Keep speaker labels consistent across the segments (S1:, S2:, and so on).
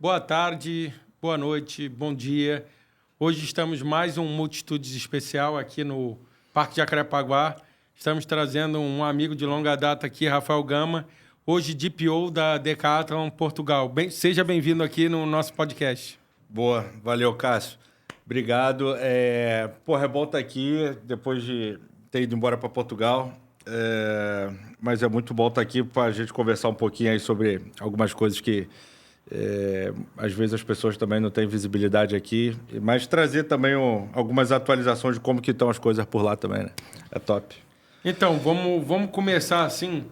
S1: Boa tarde, boa noite, bom dia. Hoje estamos mais um Multitudes especial aqui no Parque de Jacarepaguá. Estamos trazendo um amigo de longa data aqui, Rafael Gama, hoje DPO da Decathlon Portugal. Seja bem-vindo aqui no nosso podcast.
S2: Boa, valeu, Cássio. Obrigado. É bom estar aqui depois de ter ido embora para Portugal. Mas é muito bom estar aqui para a gente conversar um pouquinho aí sobre algumas coisas que às vezes as pessoas também não têm visibilidade aqui, mas trazer também algumas atualizações de como que estão as coisas por lá também, né? É top.
S1: Então, vamos começar assim.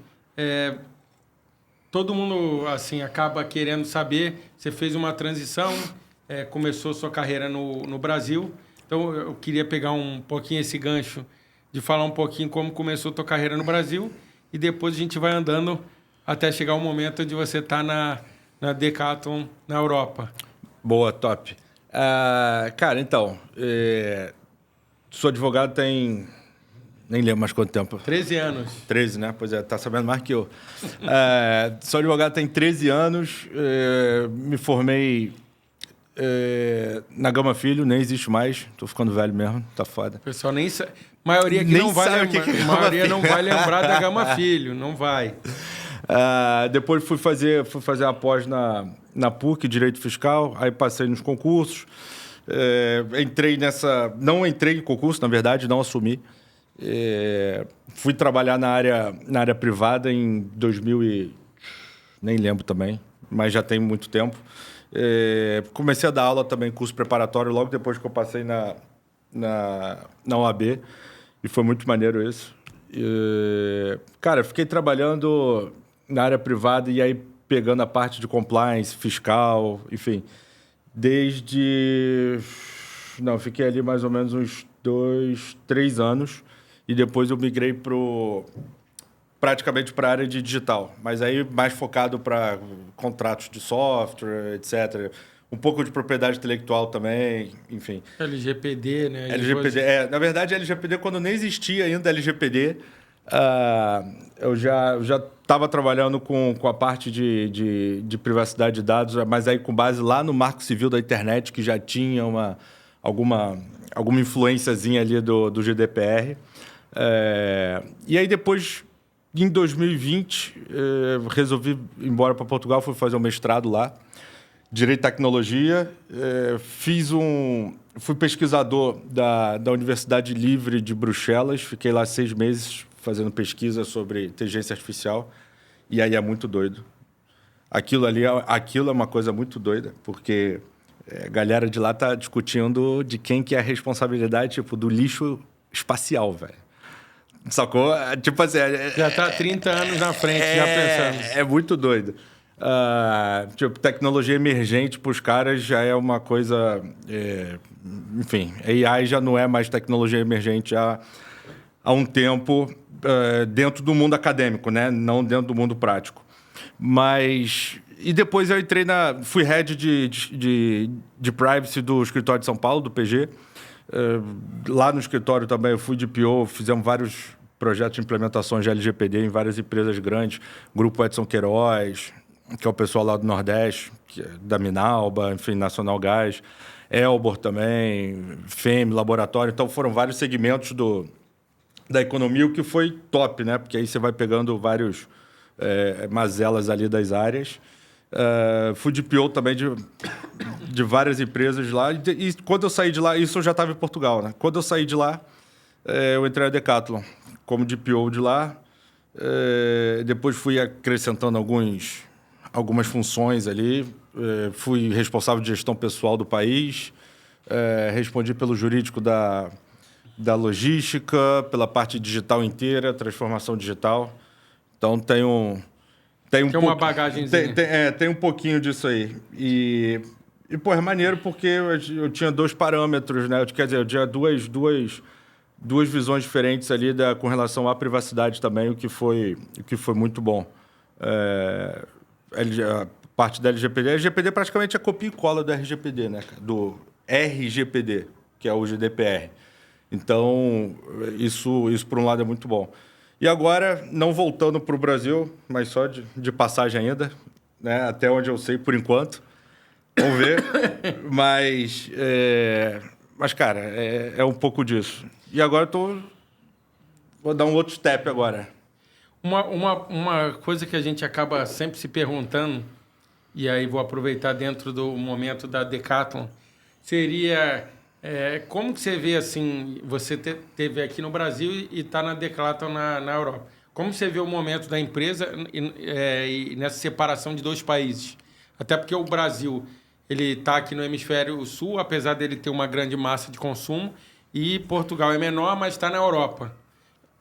S1: Todo mundo assim acaba querendo saber. Você fez uma transição, começou sua carreira no Brasil. Então, eu queria pegar um pouquinho esse gancho de falar um pouquinho como começou a tua carreira no Brasil e depois a gente vai andando até chegar o momento de você estar na Decathlon na Europa.
S2: Boa, top. Cara, então, sou advogado tem... Nem lembro mais quanto tempo.
S1: 13 anos.
S2: 13, né? Pois é, tá sabendo mais que eu. Sou advogado tem 13 anos, me formei na Gama Filho, nem existe mais, tô ficando velho mesmo, tá foda.
S1: O pessoal nem sabe. Maioria aqui
S2: nem
S1: não vai
S2: sabe
S1: lembrar.
S2: Que
S1: a maioria não vai lembrar da Gama Filho, não vai.
S2: Depois fui fazer a pós na PUC, Direito Fiscal, aí passei nos concursos, não entrei em concurso, na verdade, não assumi. Fui trabalhar na área privada em 2000 nem lembro também, mas já tem muito tempo. Comecei a dar aula também, curso preparatório, logo depois que eu passei na OAB, e foi muito maneiro isso. Cara, fiquei trabalhando na área privada e aí pegando a parte de compliance, fiscal, enfim, fiquei ali mais ou menos uns 2, 3 anos. E depois eu migrei praticamente para a área de digital, mas aí mais focado para contratos de software, etc. Um pouco de propriedade intelectual também, enfim.
S1: LGPD, né?
S2: LGPD, na verdade, LGPD, quando nem existia ainda LGPD, eu já estava trabalhando com a parte de privacidade de dados, mas aí com base lá no Marco Civil da Internet, que já tinha alguma influenciazinha ali do GDPR. E aí depois, em 2020, resolvi ir embora para Portugal, fui fazer um mestrado lá, Direito e Tecnologia, fui pesquisador da Universidade Livre de Bruxelas, fiquei lá 6 meses fazendo pesquisa sobre inteligência artificial, e aí é muito doido. Aquilo é uma coisa muito doida, porque a galera de lá está discutindo de quem que é a responsabilidade do lixo espacial, velho. Sacou? Tipo assim...
S1: Já está há 30 anos na frente, já pensando.
S2: É muito doido. Tecnologia emergente para os caras já é uma coisa... enfim, AI já não é mais tecnologia emergente há um tempo dentro do mundo acadêmico, né? Não dentro do mundo prático. Mas... E depois eu entrei fui head de privacy do escritório de São Paulo, do PG. Lá no escritório também eu fui DPO, fizemos vários projetos de implementação de LGPD em várias empresas grandes, Grupo Edson Queiroz, que é o pessoal lá do Nordeste, da Minalba, enfim, Nacional Gás, Elbor também, FEM, Laboratório. Então foram vários segmentos da economia, o que foi top, né? Porque aí você vai pegando vários mazelas ali das áreas. Fui DPO também de várias empresas lá. E quando eu saí de lá, isso eu já estava em Portugal, né? Quando eu saí de lá, eu entrei na Decathlon como DPO de lá. Depois fui acrescentando algumas funções ali. Fui responsável de gestão pessoal do país. Respondi pelo jurídico da logística, pela parte digital inteira, transformação digital. Então, tem
S1: uma bagagenzinha.
S2: Tem um pouquinho disso aí. E pô, é maneiro porque eu tinha 2 parâmetros, né? Quer dizer, eu tinha duas visões diferentes ali com relação à privacidade também, o que foi muito bom. A parte da LGPD. A LGPD praticamente é copia e cola do RGPD, né? Do RGPD, que é o GDPR. Então, isso por um lado é muito bom. E agora, não voltando para o Brasil, mas só de passagem ainda, né? Até onde eu sei, por enquanto, Vamos ver. Mas cara, é um pouco disso. E agora vou dar um outro step agora.
S1: Uma coisa que a gente acaba sempre se perguntando, e aí vou aproveitar dentro do momento da Decathlon, seria como que você vê assim, você teve aqui no Brasil e está na Decathlon na Europa. Como você vê o momento da empresa e nessa separação de dois países? Até porque o Brasil ele está aqui no hemisfério sul, apesar dele ter uma grande massa de consumo, e Portugal é menor, mas está na Europa.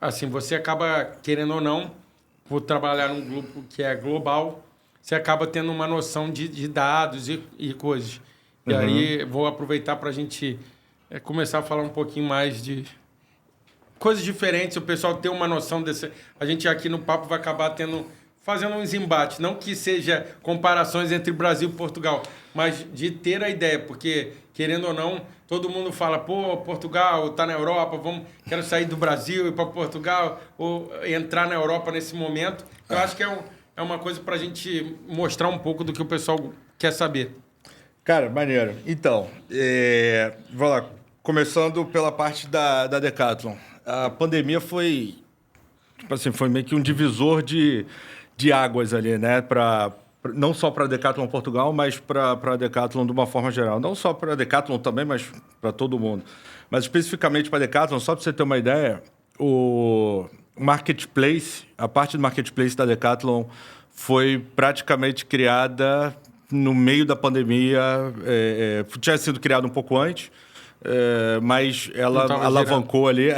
S1: Assim, você acaba, querendo ou não, por trabalhar num grupo que é global, você acaba tendo uma noção de dados e coisas. E aí, vou aproveitar para a gente começar a falar um pouquinho mais de coisas diferentes, o pessoal ter uma noção desse... A gente aqui no Papo vai acabar fazendo uns embates, não que seja comparações entre Brasil e Portugal, mas de ter a ideia, porque, querendo ou não, todo mundo fala, pô, Portugal está na Europa, quero sair do Brasil e ir para Portugal, ou entrar na Europa nesse momento. Eu acho que é uma coisa para a gente mostrar um pouco do que o pessoal quer saber.
S2: Cara, maneiro. Então, vou lá, começando pela parte da Decathlon. A pandemia foi meio que um divisor de águas ali, né? Não só para a Decathlon Portugal, mas para a Decathlon de uma forma geral. Não só para a Decathlon também, mas para todo mundo. Mas especificamente para a Decathlon, só para você ter uma ideia, o marketplace, a parte do marketplace da Decathlon foi praticamente criada no meio da pandemia. Tinha sido criado um pouco antes, mas ela alavancou ali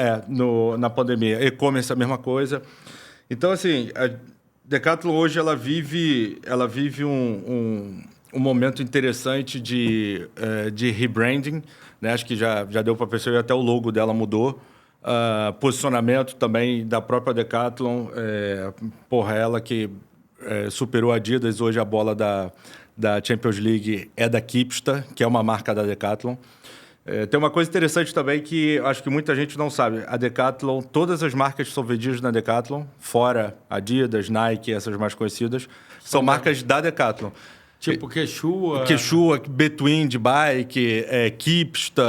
S2: na pandemia. E-commerce, a mesma coisa. Então, assim, a Decathlon hoje ela vive um momento interessante de rebranding, né? Acho que já deu para perceber, até o logo dela mudou. Posicionamento também da própria Decathlon. Ela que superou a Adidas, hoje a bola da Champions League é da Kipsta, que é uma marca da Decathlon. Tem uma coisa interessante também que acho que muita gente não sabe. A Decathlon, todas as marcas que são vendidas na Decathlon, fora Adidas, Nike, essas mais conhecidas, são marcas da Decathlon.
S1: Tipo Quechua,
S2: Between de bike, Kipsta,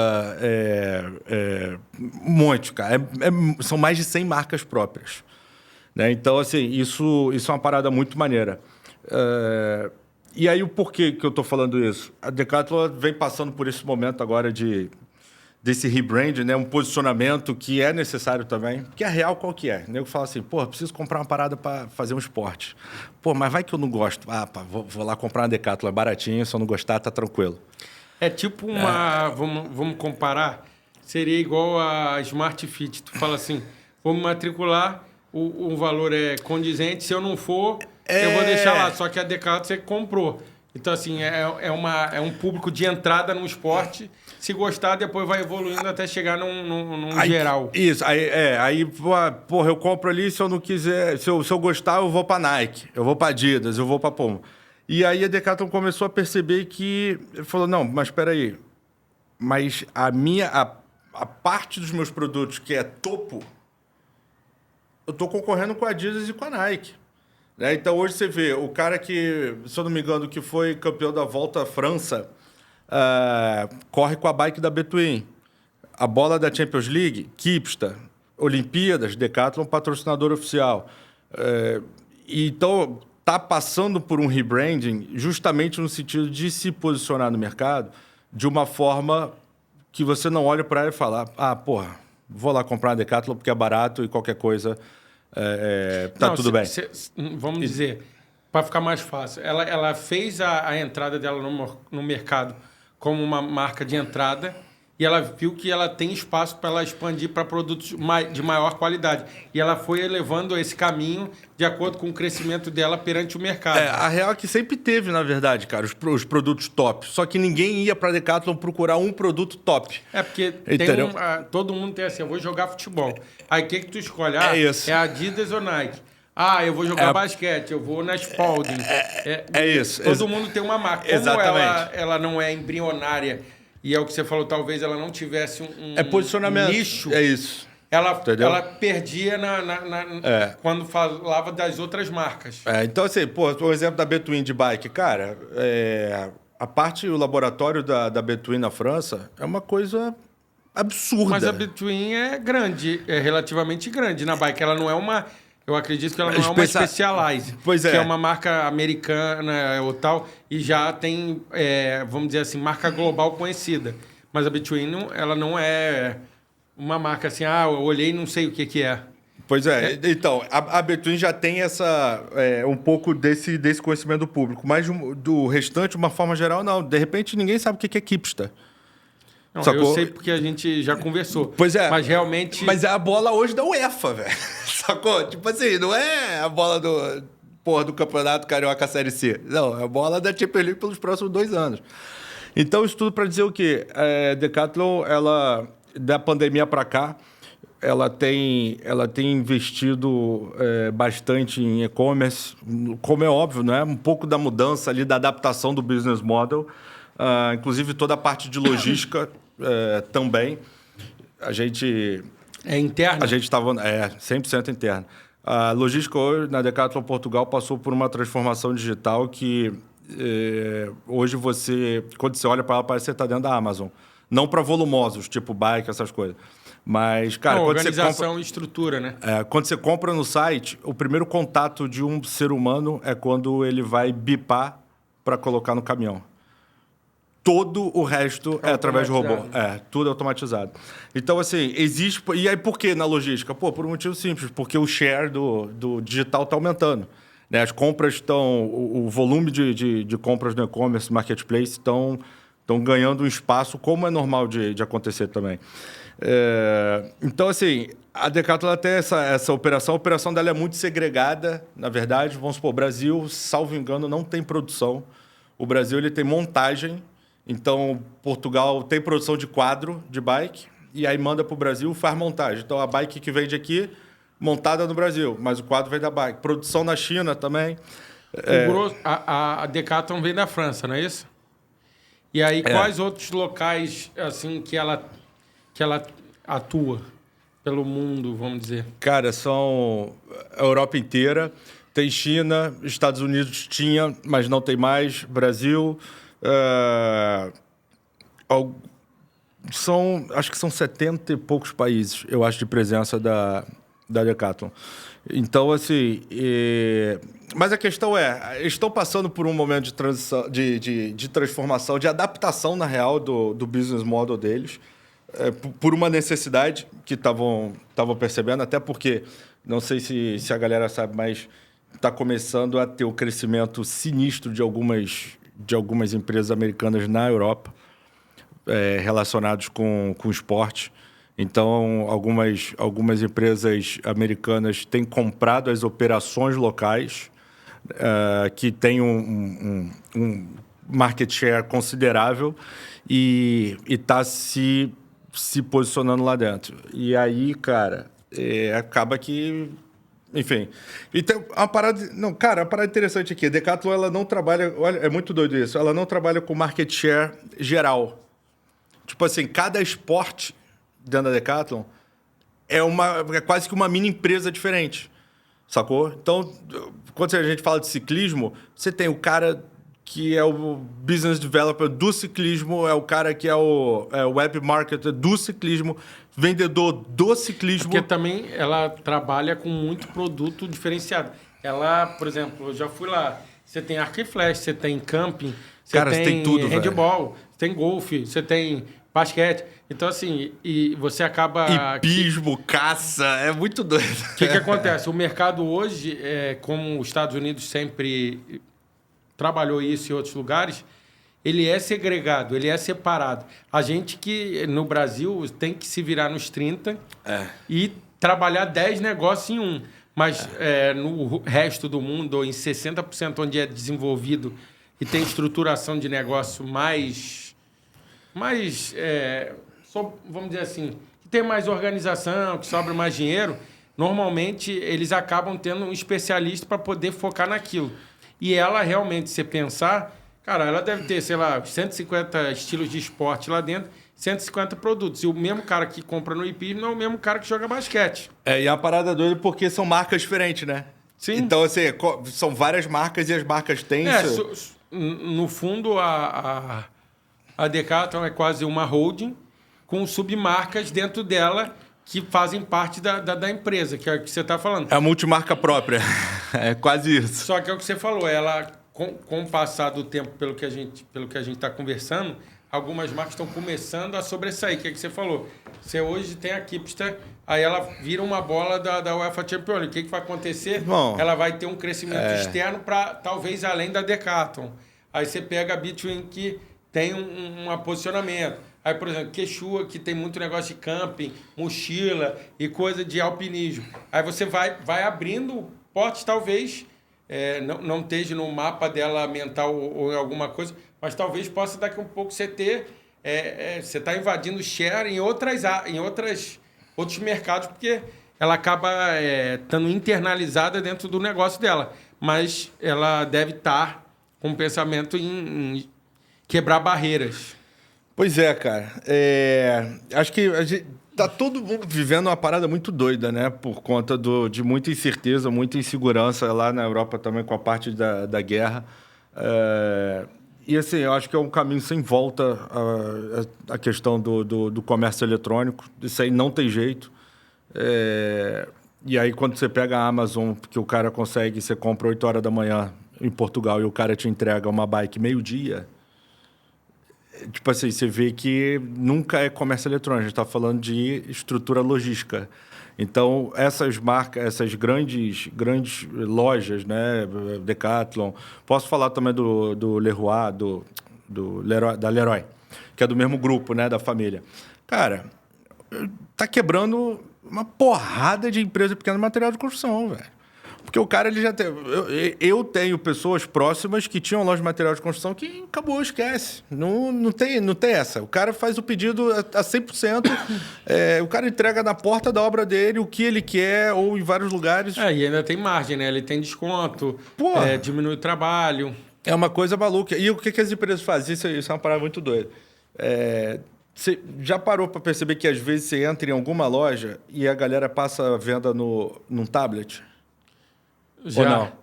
S2: um monte, cara. São mais de 100 marcas próprias. Né? Então, assim, isso é uma parada muito maneira. E aí, o porquê que eu estou falando isso? A Decathlon vem passando por esse momento agora desse rebrand, né? Um posicionamento que é necessário também. Que é real, qual que é? O nego fala assim, preciso comprar uma parada para fazer um esporte. Mas vai que eu não gosto. Vou lá comprar uma Decathlon, é baratinho, se eu não gostar, tá tranquilo.
S1: É tipo uma... Vamos comparar? Seria igual a Smart Fit. Tu fala assim, vou me matricular, o valor é condizente, se eu não for... Eu vou deixar lá, só que a Decathlon você comprou. Então, assim, é um público de entrada no esporte. Se gostar, depois vai evoluindo até chegar num geral.
S2: Isso, eu compro ali, se eu não quiser... Se eu gostar, eu vou para Nike, eu vou para Adidas, eu vou para Puma. E aí a Decathlon começou a perceber que... Falou, não, mas espera aí. Mas a parte dos meus produtos que é topo, eu estou concorrendo com a Adidas e com a Nike. Então, hoje você vê o cara que, se eu não me engano, que foi campeão da Volta à França, corre com a bike da Between. A bola da Champions League, Kipsta. Olimpíadas, Decathlon, patrocinador oficial. Então, está passando por um rebranding justamente no sentido de se posicionar no mercado de uma forma que você não olha para ela e fala, vou lá comprar uma Decathlon porque é barato e qualquer coisa... tudo bem.
S1: Vamos dizer, para ficar mais fácil, ela fez a entrada dela no mercado como uma marca de entrada e ela viu que ela tem espaço para ela expandir para produtos de maior qualidade. E ela foi elevando esse caminho de acordo com o crescimento dela perante o mercado.
S2: A real é que sempre teve, na verdade, cara, os produtos top. Só que ninguém ia para a Decathlon procurar um produto top.
S1: Porque todo mundo tem assim, eu vou jogar futebol. Aí o que tu escolhe? É Adidas ou Nike? Eu vou jogar basquete, eu vou na Spalding.
S2: Isso.
S1: Todo mundo tem uma marca.
S2: Exatamente.
S1: Ela não é embrionária, e é o que você falou, talvez ela não tivesse
S2: posicionamento.
S1: Nicho.
S2: É isso.
S1: Ela perdia quando falava das outras marcas.
S2: Então, assim, o exemplo da Between de bike, cara, o laboratório da Between na França é uma coisa absurda.
S1: Mas a Between é grande, é relativamente grande na bike. Ela não é uma... Eu acredito que ela não é uma Specialized,
S2: pois é.
S1: Que é uma marca americana ou tal, e já tem, vamos dizer assim, marca global conhecida. Mas a Between, ela não é uma marca assim, eu olhei e não sei o que é.
S2: Pois é. Então, a Between já tem um pouco desse conhecimento do público, mas do restante, de uma forma geral, não. De repente, ninguém sabe o que é Kipster.
S1: Não, eu sei porque a gente já conversou.
S2: Pois é.
S1: Mas realmente...
S2: Mas é a bola hoje da UEFA, velho. Sacou? Tipo assim, não é a bola do Campeonato Carioca Série C. Não, é a bola da Champions League pelos próximos 2 anos. Então, isso tudo para dizer o quê? Decathlon, ela, da pandemia para cá, ela tem investido bastante em e-commerce, como é óbvio, né? Um pouco da mudança ali, da adaptação do business model. Inclusive, toda a parte de logística também. A gente...
S1: É interna?
S2: A gente estava... 100% interna. A logística hoje, na Decathlon Portugal, passou por uma transformação digital que hoje quando você olha para ela, parece que você está dentro da Amazon. Não para volumosos, tipo bike, essas coisas. Mas, cara...
S1: organização e estrutura, né?
S2: Quando você compra no site, o primeiro contato de um ser humano é quando ele vai bipar para colocar no caminhão. Todo o resto é através de robô. Tudo automatizado. Então, assim, existe... E aí, por que na logística? Por um motivo simples. Porque o share do digital está aumentando. Né? As compras estão... O volume de compras no e-commerce, marketplace, estão ganhando um espaço, como é normal de acontecer também. Então, assim, a Decathlon tem essa operação. A operação dela é muito segregada, na verdade. Vamos supor, o Brasil, salvo engano, não tem produção. O Brasil ele tem montagem. Então, Portugal tem produção de quadro de bike e aí manda para o Brasil, faz montagem. Então, a bike que vende aqui, montada no Brasil, mas o quadro vem da bike. Produção na China também.
S1: A Decathlon vem da França, não é isso? E aí, quais outros locais assim que ela atua pelo mundo, vamos dizer?
S2: Cara, são a Europa inteira. Tem China, Estados Unidos tinha, mas não tem mais. Brasil... acho que são 70 e poucos países, eu acho, de presença da Decathlon. Então, assim... Mas a questão estão passando por um momento de transição, de transformação, de adaptação, na real, do business model deles, por uma necessidade que estavam percebendo, até porque, não sei se a galera sabe, mas está começando a ter o crescimento sinistro de algumas empresas americanas na Europa relacionados com esporte. Então, algumas empresas americanas têm comprado as operações locais que têm um market share considerável e está se posicionando lá dentro. E aí, cara, acaba que... Enfim. Então, a parada interessante aqui. A Decathlon, ela não trabalha... Olha, é muito doido isso. Ela não trabalha com market share geral. Tipo assim, cada esporte dentro da Decathlon é quase que uma mini empresa diferente. Sacou? Então, quando a gente fala de ciclismo, você tem o cara que é o business developer do ciclismo, é o cara que é o web marketer do ciclismo, vendedor do ciclismo.
S1: Porque também ela trabalha com muito produto diferenciado. Ela, por exemplo, eu já fui lá, você tem arco e flecha, você tem camping, você tem
S2: tudo,
S1: handball, você tem golfe, você tem basquete. Então, assim, e você acaba...
S2: Hipismo, caça, é muito doido.
S1: O que acontece? O mercado hoje, como os Estados Unidos sempre trabalhou isso em outros lugares, ele é segregado, ele é separado. A gente que, no Brasil, tem que se virar nos 30 e trabalhar 10 negócios em um. Mas no resto do mundo, ou em 60% onde é desenvolvido e tem estruturação de negócio vamos dizer assim, que tem mais organização, que sobra mais dinheiro, normalmente eles acabam tendo um especialista para poder focar naquilo. E ela realmente, se pensar, cara, ela deve ter, sei lá, 150 estilos de esporte lá dentro, 150 produtos. E o mesmo cara que compra no hipismo não é o mesmo cara que joga basquete.
S2: E a parada doida porque são marcas diferentes, né?
S1: Sim.
S2: Então, assim, são várias marcas e as marcas têm...
S1: no fundo, a Decathlon é quase uma holding com submarcas dentro dela que fazem parte da empresa, que é o que você está falando.
S2: É a multimarca própria. É quase isso.
S1: Só que é o que você falou, ela, com o passar do tempo, pelo que a gente está conversando, algumas marcas estão começando a sobressair, que é o que você falou. Você hoje tem a Kipster, aí ela vira uma bola da UEFA Champions League. O que vai acontecer?
S2: Bom,
S1: ela vai ter um crescimento externo para talvez além da Decathlon. Aí você pega a Between, que tem um posicionamento. Aí, por exemplo, Quechua, que tem muito negócio de camping, mochila e coisa de alpinismo. Aí você vai abrindo portas, talvez não esteja no mapa dela mental ou em alguma coisa, mas talvez possa daqui um pouco você ter... você está invadindo share em outros mercados, porque ela acaba estando internalizada dentro do negócio dela. Mas ela deve estar com um pensamento em quebrar barreiras.
S2: Pois é, cara. Acho que a gente tá todo mundo vivendo uma parada muito doida, né? Por conta de muita incerteza, muita insegurança lá na Europa também com a parte da guerra. E assim, eu acho que é um caminho sem volta a questão do comércio eletrônico. Isso aí não tem jeito. E aí, quando você pega a Amazon, que o cara consegue, você compra 8 horas da manhã em Portugal e o cara te entrega uma bike meio-dia, tipo assim, você vê que nunca é comércio eletrônico, a gente está falando de estrutura logística. Então, essas marcas, essas grandes lojas, né, Decathlon, posso falar também do Leroy, da Leroy, que é do mesmo grupo, né, da família. Cara, tá quebrando uma porrada de empresa pequena de material de construção, velho. Porque o cara, ele já tem... Eu tenho pessoas próximas que tinham loja de material de construção que acabou, esquece. Não tem essa. O cara faz o pedido a 100%, o cara entrega na porta da obra dele o que ele quer, ou em vários lugares.
S1: E ainda tem margem, né? Ele tem desconto, diminui o trabalho.
S2: É uma coisa maluca. E o que as empresas fazem? Isso é uma parada muito doida. Você já parou para perceber que às vezes você entra em alguma loja e a galera passa a venda num tablet?
S1: Já.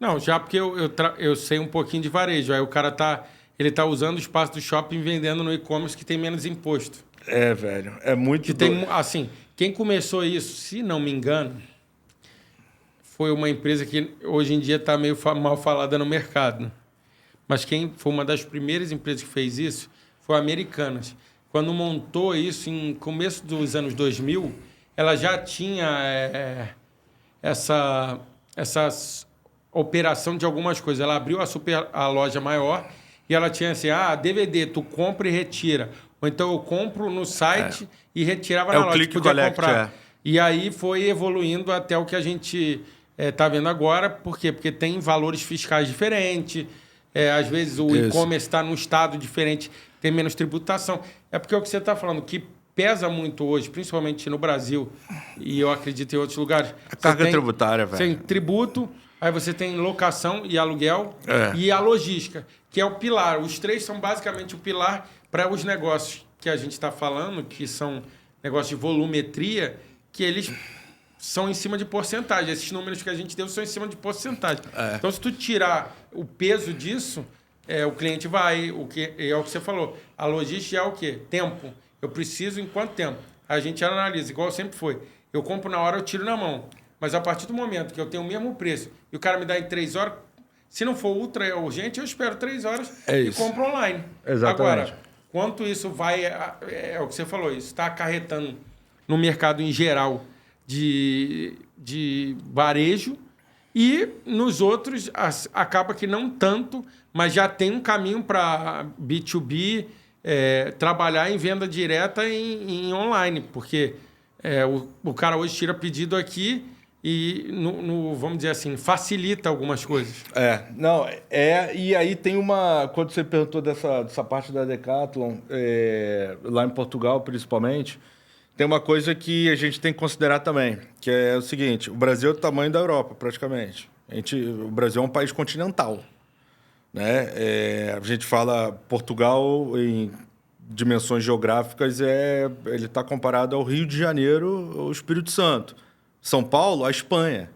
S1: Não, já porque eu sei um pouquinho de varejo. Aí o cara ele tá usando o espaço do shopping vendendo no e-commerce que tem menos imposto.
S2: Velho. É muito
S1: doido. Assim, quem começou isso, se não me engano, foi uma empresa que hoje em dia está meio mal falada no mercado. Mas quem foi uma das primeiras empresas que fez isso foi a Americanas. Quando montou isso em começo dos anos 2000, ela já tinha essa operação de algumas coisas. Ela abriu a loja maior e ela tinha assim, DVD, tu compra e retira. Ou então eu compro no site e retirava na loja.
S2: Click
S1: podia
S2: collect,
S1: comprar. E aí foi evoluindo até o que a gente está vendo agora. Por quê? Porque tem valores fiscais diferentes. Às vezes o e-commerce está num estado diferente, tem menos tributação. É porque é o que você está falando, que pesa muito hoje, principalmente no Brasil, e eu acredito em outros lugares.
S2: A carga tributária, velho.
S1: Você tem tributo, aí você tem locação e aluguel, e a logística, que é o pilar. Os três são basicamente o pilar para os negócios que a gente está falando, que são negócios de volumetria, que eles são em cima de porcentagem. Esses números que a gente deu são em cima de porcentagem. Então, se tu tirar o peso disso, o cliente vai... é o que você falou. A logística é o quê? Tempo. Eu preciso em quanto tempo? A gente analisa, igual sempre foi. Eu compro na hora, eu tiro na mão. Mas a partir do momento que eu tenho o mesmo preço e o cara me dá em 3 horas, se não for ultra urgente, eu espero 3 horas e compro online.
S2: Exatamente.
S1: Agora, quanto isso vai... É o que você falou, isso está acarretando no mercado em geral de varejo e nos outros acaba que não tanto, mas já tem um caminho para B2B... trabalhar em venda direta em online, porque o cara hoje tira pedido aqui e, vamos dizer assim, facilita algumas coisas.
S2: E aí tem quando você perguntou dessa parte da Decathlon, lá em Portugal, principalmente, tem uma coisa que a gente tem que considerar também, que é o seguinte, o Brasil é do tamanho da Europa, praticamente. O Brasil é um país continental. Né? A gente fala Portugal em dimensões geográficas, ele está comparado ao Rio de Janeiro, ao Espírito Santo. São Paulo, à Espanha.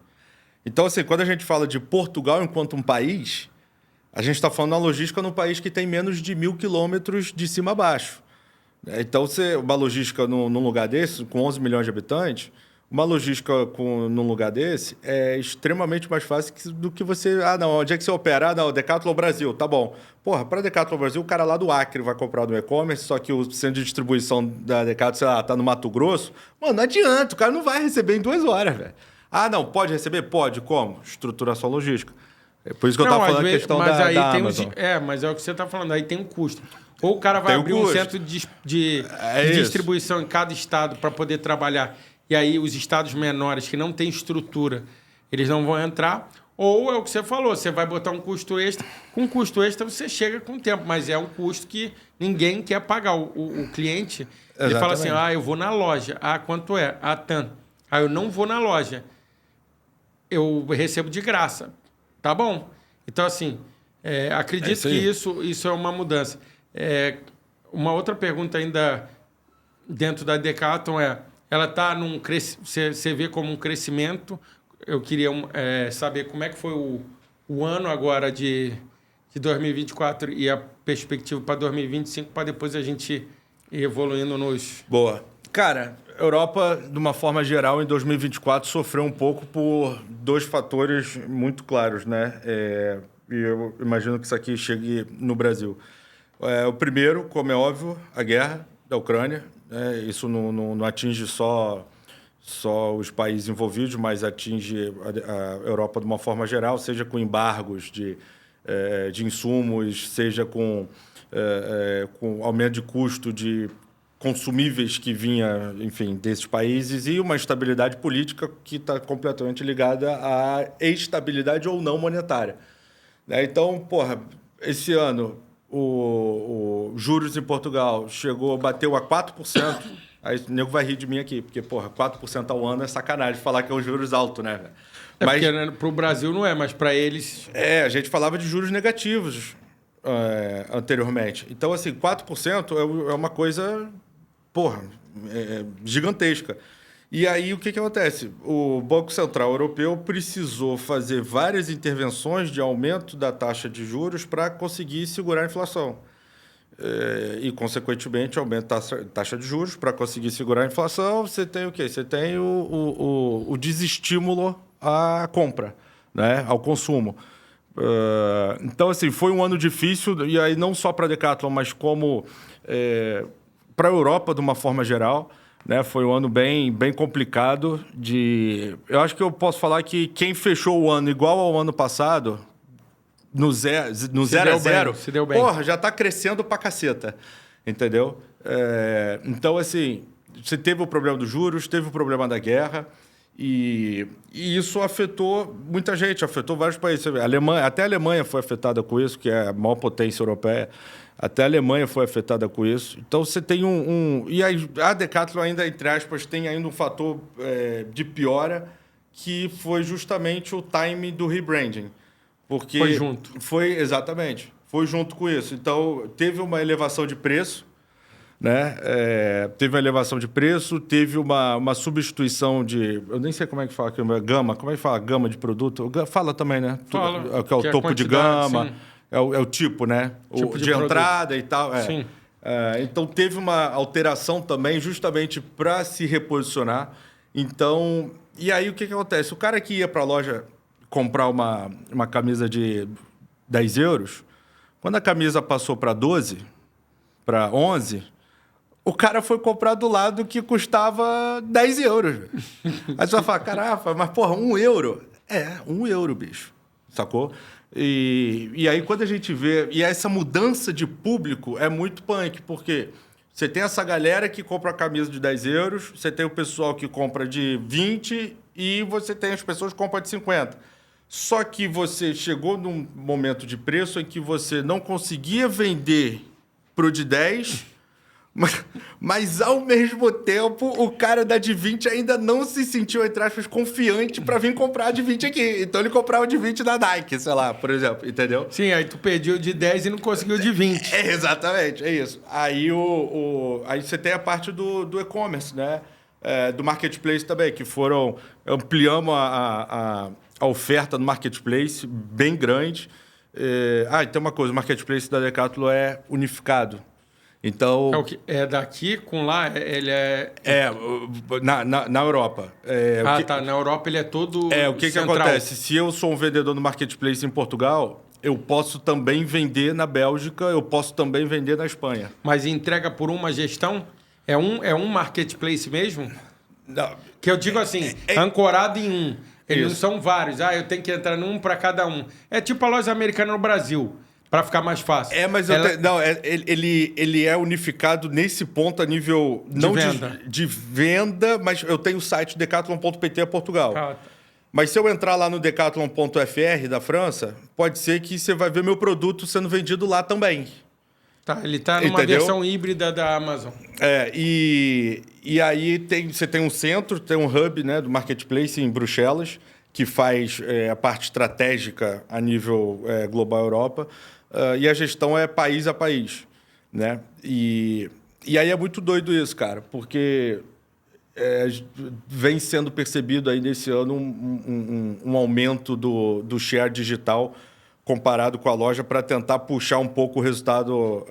S2: Então, assim, quando a gente fala de Portugal enquanto um país, A gente está falando da logística num país que tem menos de 1.000 quilômetros de cima a baixo. Então, uma logística num lugar desse, com 11 milhões de habitantes, uma logística num lugar desse é extremamente mais fácil do que você... Ah, não, onde é que você opera? Ah, não, Decathlon Brasil, tá bom. Porra, para Decathlon Brasil, o cara lá do Acre vai comprar no e-commerce, só que o centro de distribuição da Decathlon, sei lá, tá no Mato Grosso. Mano, não adianta, o cara não vai receber em 2 horas, velho. Ah, não, pode receber? Pode. Como? Estruturação logística. É por isso que eu estava falando a questão da Amazon.
S1: Mas é o que você está falando, aí tem um custo. Ou o cara vai abrir um centro de distribuição em cada estado para poder trabalhar, e aí os estados menores que não têm estrutura, eles não vão entrar. Ou é o que você falou, você vai botar um custo extra. Com custo extra você chega com o tempo, mas é um custo que ninguém quer pagar. O cliente, ele fala assim, eu vou na loja. Ah, quanto é? Ah, tanto. Ah, eu não vou na loja. Eu recebo de graça. Tá bom. Então, assim, acredito que isso é uma mudança. Uma outra pergunta ainda dentro da Decathlon ela está num você vê como um crescimento. Eu queria saber como é que foi o ano agora de 2024 e a perspectiva para 2025, para depois a gente ir evoluindo nos...
S2: Boa. Cara, a Europa, de uma forma geral, em 2024, sofreu um pouco por 2 fatores muito claros, né? E eu imagino que isso aqui chegue no Brasil. O primeiro, como é óbvio, a guerra da Ucrânia. Isso não atinge só os países envolvidos, mas atinge a Europa de uma forma geral, seja com embargos de insumos, seja com aumento de custo de consumíveis que vinha, enfim, desses países, e uma estabilidade política que está completamente ligada à estabilidade ou não monetária. Então, porra, esse ano o juros em Portugal bateu a 4%. Aí o nego vai rir de mim aqui, porque, porra, 4% ao ano é sacanagem falar que é um juros alto, né?
S1: Mas porque para o Brasil não é, mas para eles...
S2: A gente falava de juros negativos anteriormente. Então, assim, 4% é uma coisa, porra, gigantesca. E aí, o que acontece? O Banco Central Europeu precisou fazer várias intervenções de aumento da taxa de juros para conseguir segurar a inflação. E, consequentemente, aumenta a taxa de juros para conseguir segurar a inflação. Você tem o quê? Você tem o desestímulo à compra, né? Ao consumo. Então, assim, foi um ano difícil, e aí não só para a Decathlon, mas como para a Europa, de uma forma geral. Né? Foi um ano bem complicado. Eu acho que eu posso falar que quem fechou o ano igual ao ano passado, no 0 a 0,
S1: se deu bem.
S2: Porra, já está crescendo pra caceta. Entendeu? Então, assim, você teve o problema dos juros, teve o problema da guerra, e isso afetou muita gente, afetou vários países. Até a Alemanha foi afetada com isso, que é a maior potência europeia. Até a Alemanha foi afetada com isso. Então, você tem E a Decathlon ainda, entre aspas, tem ainda um fator de piora, que foi justamente o time do rebranding. Porque
S1: foi junto.
S2: Exatamente. Foi junto com isso. Então, teve uma elevação de preço, né? Teve uma elevação de preço, teve uma substituição de... Eu nem sei como é que fala aqui, gama. Como é que fala? Gama de produto? Fala também, né?
S1: Fala.
S2: Que é o topo de gama. Sim. É o tipo, né?
S1: Tipo
S2: de entrada
S1: produto.
S2: E tal.
S1: Sim.
S2: Então, teve uma alteração também, justamente para se reposicionar. Então, e aí o que acontece? O cara que ia para a loja comprar uma camisa de 10 euros, quando a camisa passou para 12, para 11, o cara foi comprar do lado que custava 10 euros. Aí você vai falar, caraca, mas porra, 1 euro? 1 euro, bicho. Sacou? E aí, quando a gente vê... E essa mudança de público é muito punk, porque você tem essa galera que compra a camisa de 10 euros, você tem o pessoal que compra de 20 e você tem as pessoas que compram de 50. Só que você chegou num momento de preço em que você não conseguia vender pro de 10... Mas, ao mesmo tempo, o cara da de 20 ainda não se sentiu, entre aspas, confiante para vir comprar a de 20 aqui. Então, ele comprava de 20 da Nike, sei lá, por exemplo, entendeu?
S1: Sim, aí tu pediu de 10 e não conseguiu de 20.
S2: Exatamente, é isso. Aí, aí você tem a parte do e-commerce, né? Do marketplace também, que ampliamos a oferta no marketplace bem grande. E tem uma coisa, o marketplace da Decathlon é unificado. Então,
S1: É daqui com lá, ele é...
S2: na Europa.
S1: Na Europa ele é todo
S2: o que acontece? Se eu sou um vendedor no marketplace em Portugal, eu posso também vender na Bélgica, eu posso também vender na Espanha.
S1: Mas entrega por uma gestão? É um marketplace mesmo?
S2: Não.
S1: Que eu digo assim, ancorado em um. Eles não
S2: Isso.
S1: são vários. Eu tenho que entrar num para cada um. É tipo a loja americana no Brasil, para ficar mais fácil.
S2: Mas ele é unificado nesse ponto a nível de venda, mas eu tenho o site decathlon.pt Portugal.
S1: Tá.
S2: Mas se eu entrar lá no decathlon.fr da França, pode ser que você vai ver meu produto sendo vendido lá também.
S1: Tá, ele está numa versão híbrida da Amazon.
S2: E aí você tem um centro, tem um hub, né, do marketplace em Bruxelas, que faz a parte estratégica a nível global Europa, e a gestão é país a país, né? E aí é muito doido isso, cara, porque vem sendo percebido aí nesse ano um aumento do share digital comparado com a loja para tentar puxar um pouco o resultado,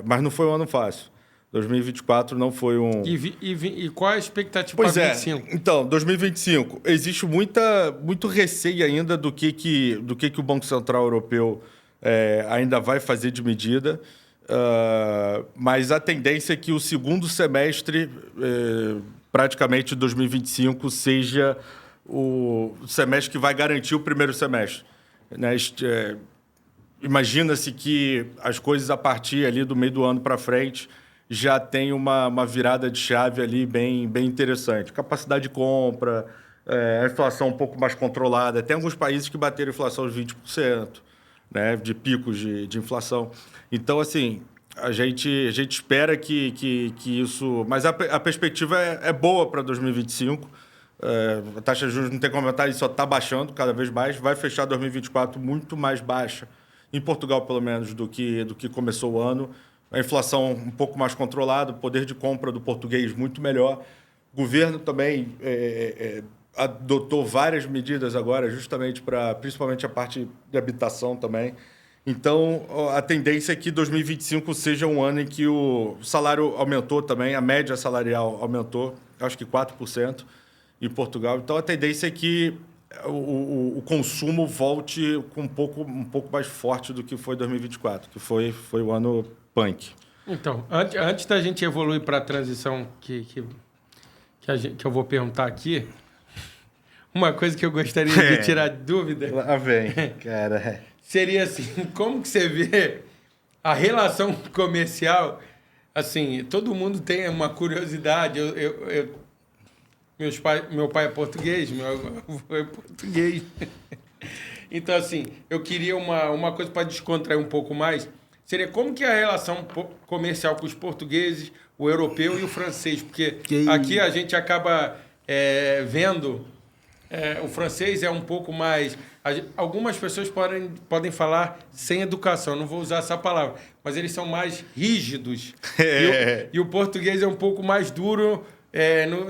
S2: mas não foi um ano fácil. 2024 não foi um...
S1: E qual é a expectativa para 2025?
S2: Então, 2025, existe muito receio ainda do que o Banco Central Europeu ainda vai fazer de medida, mas a tendência é que o segundo semestre, praticamente 2025, seja o semestre que vai garantir o primeiro semestre. Né? Imagina-se que as coisas a partir ali do meio do ano para frente já tem uma virada de chave ali bem interessante. Capacidade de compra, a inflação um pouco mais controlada. Tem alguns países que bateram inflação de 20%, né, de picos de inflação. Então, assim, a gente espera que isso... Mas a perspectiva é boa para 2025. A taxa de juros não tem comentário, só está baixando cada vez mais. Vai fechar 2024 muito mais baixa, em Portugal, pelo menos, do que começou o ano. A inflação um pouco mais controlada, o poder de compra do português muito melhor. O governo também adotou várias medidas agora, justamente principalmente a parte de habitação também. Então, a tendência é que 2025 seja um ano em que o salário aumentou também, a média salarial aumentou, acho que 4% em Portugal. Então, a tendência é que o consumo volte com um pouco mais forte do que foi 2024, que foi o ano punk.
S1: Então, antes da gente evoluir para a transição que eu vou perguntar aqui, uma coisa que eu gostaria de tirar dúvida...
S2: Lá vem, cara.
S1: Seria assim, como que você vê a relação comercial? Assim, todo mundo tem uma curiosidade. Meu pai é português, meu avô é português. Então, assim, eu queria uma coisa para descontrair um pouco mais. Seria como que é a relação comercial com os portugueses, o europeu e o francês? Porque aqui a gente acaba vendo... o francês é um pouco mais... Algumas pessoas podem falar sem educação, não vou usar essa palavra, mas eles são mais rígidos. E o português é um pouco mais duro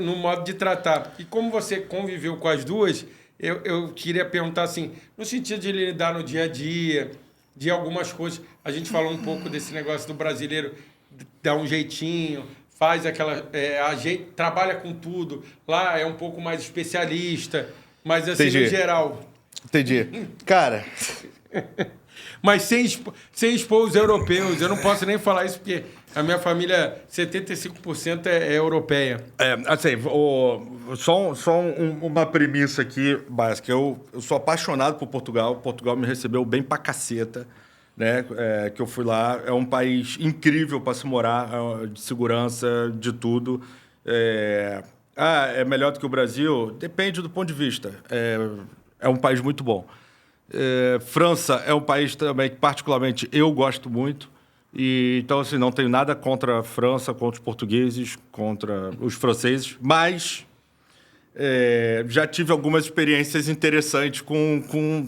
S1: no modo de tratar. E como você conviveu com as duas, eu queria perguntar assim, no sentido de lidar no dia a dia, de algumas coisas. A gente falou um pouco desse negócio do brasileiro dar um jeitinho, faz aquela... trabalha com tudo. Lá é um pouco mais especialista, mas assim,
S2: Entendi.
S1: no geral...
S2: Entendi. Cara...
S1: Mas sem expor os europeus. Eu não posso nem falar isso, porque a minha família, 75% é europeia.
S2: Assim, só uma premissa aqui básica. Eu sou apaixonado por Portugal. Portugal me recebeu bem pra caceta, né? Que eu fui lá. É um país incrível para se morar, de segurança, de tudo. É melhor do que o Brasil? Depende do ponto de vista. É um país muito bom. França é um país também que, particularmente, eu gosto muito. Então, assim, não tenho nada contra a França, contra os portugueses, contra os franceses, mas já tive algumas experiências interessantes com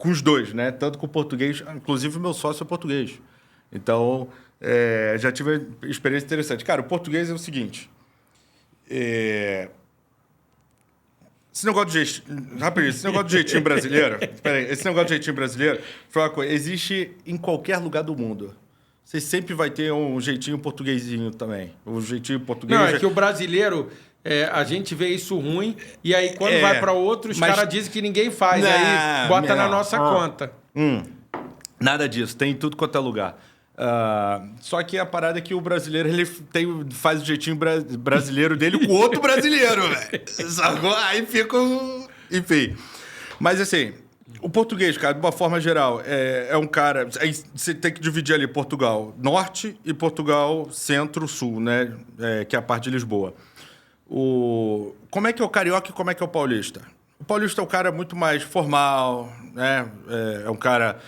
S2: os dois, né? Tanto com o português, inclusive o meu sócio é português. Então, já tive experiência interessante. Cara, o português é o seguinte... Esse negócio de jeitinho... Rapidinho, esse negócio de jeitinho brasileiro... Peraí, esse negócio de jeitinho brasileiro... Foi uma coisa, existe em qualquer lugar do mundo. Você sempre vai ter um jeitinho portuguesinho também. O jeitinho português...
S1: Não, é que o brasileiro... a gente vê isso ruim, e aí quando vai para outros, os caras dizem que ninguém faz, aí bota na nossa conta.
S2: Nada disso, tem em tudo quanto é lugar. Só que a parada é que o brasileiro ele faz o jeitinho brasileiro dele com outro brasileiro, velho. Aí fica... Enfim. Mas assim, o português, cara, de uma forma geral, é um cara... Aí você tem que dividir ali Portugal Norte e Portugal Centro-Sul, né? Que é a parte de Lisboa. Como é que é o carioca e como é que é o paulista? O paulista é um cara muito mais formal, né? É um cara,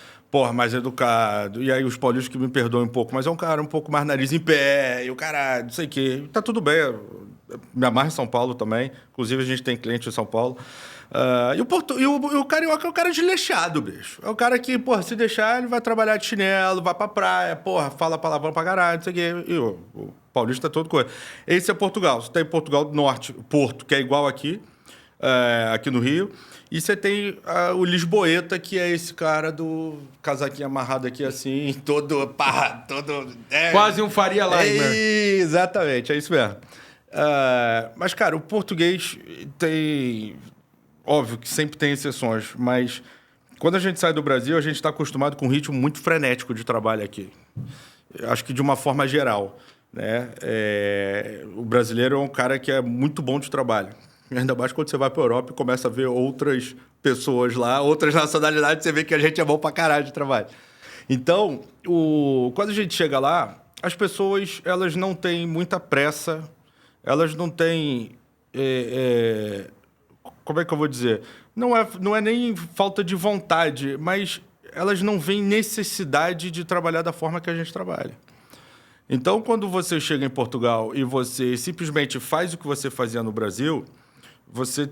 S2: mais educado. E aí os paulistas que me perdoem um pouco, mas é um cara um pouco mais nariz em pé, e o cara, não sei o quê. Tá tudo bem. Me amarro em São Paulo também. Inclusive, a gente tem cliente em São Paulo. E o carioca é o cara desleixado, bicho. É o cara que, se deixar, ele vai trabalhar de chinelo, vai pra praia, fala palavrão pra caralho, não sei o quê. E o paulista é todo coisa. Esse é Portugal. Você tem Portugal do Norte, Porto, que é igual aqui no Rio. E você tem o Lisboeta, que é esse cara do casaquinho amarrado aqui assim, todo...
S1: Quase um Faria Limer.
S2: Exatamente, é isso mesmo. Mas, cara, o português tem... Óbvio que sempre tem exceções, mas quando a gente sai do Brasil, a gente está acostumado com um ritmo muito frenético de trabalho aqui. Acho que de uma forma geral, né? O brasileiro é um cara que é muito bom de trabalho. Ainda mais quando você vai para a Europa e começa a ver outras pessoas lá, outras nacionalidades, você vê que a gente é bom para caralho de trabalho. Então, quando a gente chega lá, as pessoas elas não têm muita pressa, elas não têm... como é que eu vou dizer? Não é nem falta de vontade, mas elas não veem necessidade de trabalhar da forma que a gente trabalha. Então, quando você chega em Portugal e você simplesmente faz o que você fazia no Brasil, você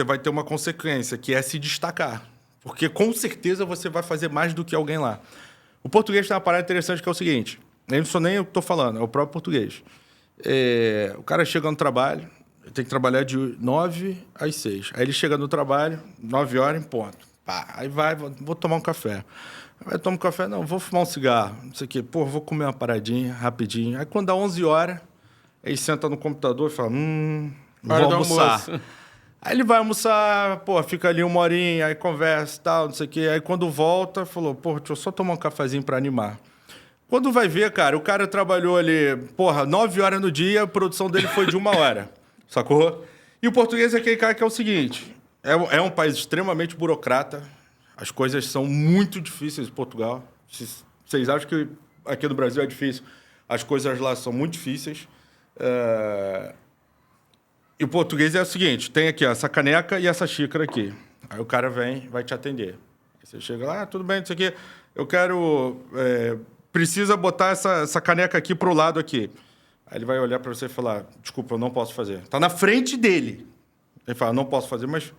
S2: vai ter uma consequência, que é se destacar. Porque, com certeza, você vai fazer mais do que alguém lá. O português tem uma parada interessante que é o seguinte, eu não sou nem eu que estou falando, é o próprio português. O cara chega no trabalho, tem que trabalhar de 9 às 6. Aí ele chega no trabalho, 9 horas em ponto. Aí vou tomar um café. Aí toma um café, não, vou fumar um cigarro, não sei o quê. Vou comer uma paradinha, rapidinho. Aí quando dá 11 horas, ele senta no computador e fala, vou almoçar. Aí ele vai almoçar, fica ali 1 horinha, aí conversa e tal, não sei o quê. Aí quando volta, falou, deixa eu só tomar um cafezinho para animar. Quando vai ver, cara, o cara trabalhou ali, 9 horas no dia, a produção dele foi de 1 hora. Sacou? E o português é aquele cara que é o seguinte, é um país extremamente burocrata, as coisas são muito difíceis em Portugal. Vocês acham que aqui no Brasil é difícil? As coisas lá são muito difíceis. E o português é o seguinte, tem aqui essa caneca e essa xícara aqui. Aí o cara vai te atender. Aí você chega lá, tudo bem, isso aqui, eu quero... precisa botar essa caneca aqui pro lado aqui. Aí ele vai olhar para você e falar, desculpa, eu não posso fazer. Está na frente dele. Ele fala, não posso fazer, mas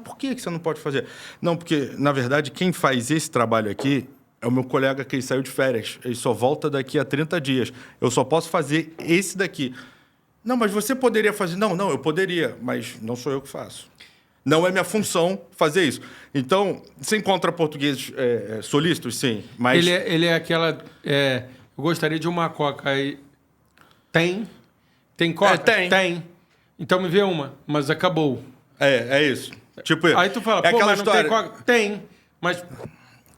S2: por que você não pode fazer? Não, porque, na verdade, quem faz esse trabalho aqui é o meu colega que ele saiu de férias. Ele só volta daqui a 30 dias. Eu só posso fazer esse daqui. Não, mas você poderia fazer. Não, eu poderia, mas não sou eu que faço. Não é minha função fazer isso. Então, você encontra portugueses solícitos? Sim, mas...
S1: Ele é aquela... eu gostaria de uma coca aí. Tem coca?
S2: Tem.
S1: Então me vê uma, mas acabou.
S2: É isso. Tipo,
S1: aí tu fala,
S2: aquela
S1: mas
S2: história...
S1: não tem coca? Tem, mas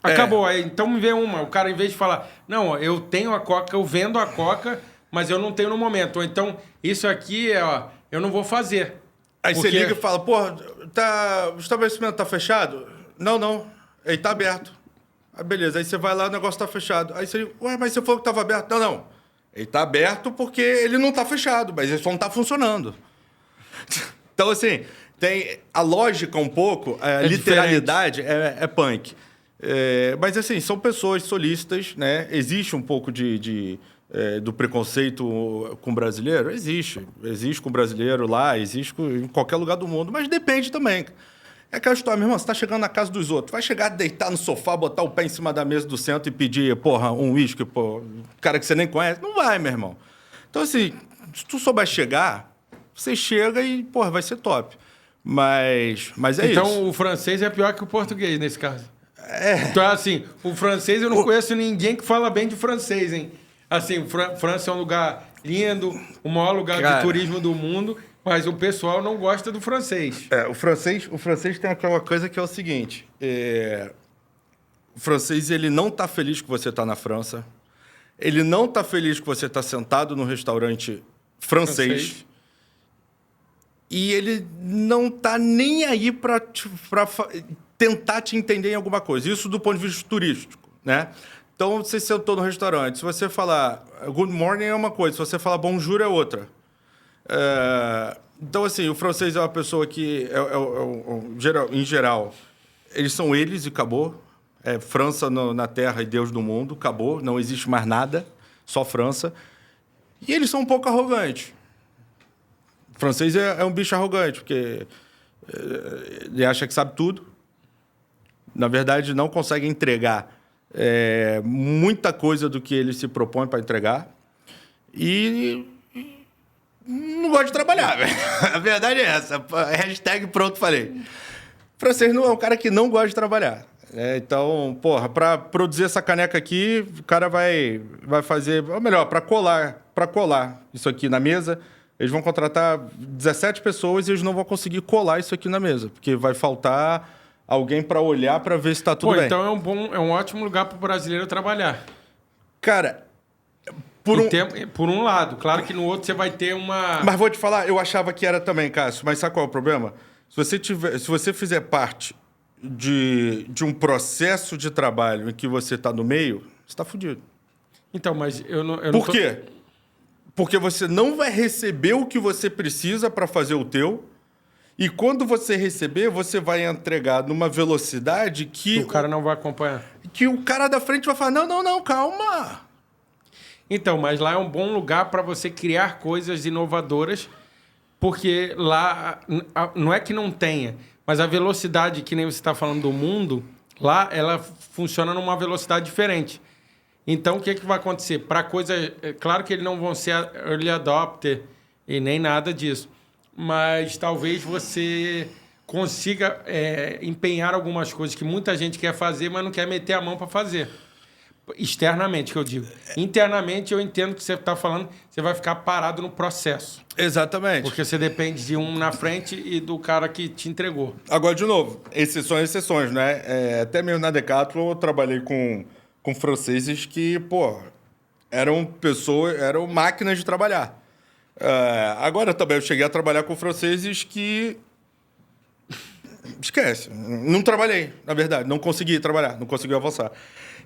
S1: acabou. Aí, então me vê uma. O cara, em vez de falar, não, eu tenho a coca, eu vendo a coca, mas eu não tenho no momento. Ou então, isso aqui, eu não vou fazer.
S2: Aí você liga e fala, o estabelecimento tá fechado? Não, ele tá aberto. Aí beleza, aí você vai lá, o negócio tá fechado. Aí você diz, mas você falou que tava aberto? Não. Ele está aberto porque ele não está fechado, mas ele só não está funcionando. Então, assim, tem a lógica um pouco, a literalidade é punk. Mas, assim, são pessoas solícitas, né? Existe um pouco do preconceito com o brasileiro? Existe. Existe com o brasileiro lá, existe em qualquer lugar do mundo, mas depende também. É aquela história, meu irmão, você tá chegando na casa dos outros, vai chegar, deitar no sofá, botar o pé em cima da mesa do centro e pedir, um uísque, cara que você nem conhece? Não vai, meu irmão. Então, assim, se tu souber chegar, você chega e, vai ser top. Mas é isso.
S1: Então, o francês é pior que o português, nesse caso. Então, assim, o francês, eu não conheço ninguém que fala bem de francês, hein? Assim, França é um lugar lindo, o maior lugar de turismo do mundo, mas o pessoal não gosta do francês.
S2: O francês tem aquela coisa que é o seguinte, o francês, ele não está feliz que você está na França, ele não está feliz que você está sentado num restaurante francês. E ele não está nem aí para tentar te entender em alguma coisa. Isso do ponto de vista turístico, né? Então, você sentou no restaurante. Se você falar good morning é uma coisa, se você falar bonjour é outra. Então, assim, o francês é uma pessoa que, em geral, eles são eles e acabou. França na terra e Deus no mundo, acabou. Não existe mais nada, só França. E eles são um pouco arrogantes. O francês é um bicho arrogante, porque ele acha que sabe tudo. Na verdade, não consegue entregar muita coisa do que ele se propõe para entregar. E não gosta de trabalhar. A verdade é essa. Hashtag pronto, falei. O francês não é um cara que não gosta de trabalhar. Então, porra, para produzir essa caneca aqui, o cara vai fazer... Ou melhor, para colar isso aqui na mesa... Eles vão contratar 17 pessoas e eles não vão conseguir colar isso aqui na mesa, porque vai faltar alguém para olhar para ver se está tudo bem.
S1: Então é um ótimo lugar para o brasileiro trabalhar.
S2: Cara,
S1: por um lado. Claro que no outro você vai ter uma...
S2: Mas vou te falar, eu achava que era também, Cássio, mas sabe qual é o problema? Se você fizer parte de um processo de trabalho em que você está no meio, você está fudido.
S1: Então, mas eu não...
S2: Por quê? Porque você não vai receber o que você precisa para fazer o teu. E quando você receber, você vai entregar numa velocidade que...
S1: O cara não vai acompanhar.
S2: Que o cara da frente vai falar, não, calma.
S1: Então, mas lá é um bom lugar para você criar coisas inovadoras, porque lá não é que não tenha, mas a velocidade, que nem você está falando do mundo, lá ela funciona numa velocidade diferente. Então, o que vai acontecer? Para coisas... Claro que eles não vão ser early adopter e nem nada disso. Mas talvez você consiga empenhar algumas coisas que muita gente quer fazer, mas não quer meter a mão para fazer. Externamente, que eu digo. Internamente, eu entendo que você está falando, você vai ficar parado no processo.
S2: Exatamente.
S1: Porque você depende de um na frente e do cara que te entregou.
S2: Agora, de novo, exceções, né? Até mesmo na Decathlon, eu trabalhei com franceses que, pô, eram máquinas de trabalhar. Agora também eu cheguei a trabalhar com franceses que... Esquece. Não trabalhei, na verdade. Não consegui trabalhar, não consegui avançar.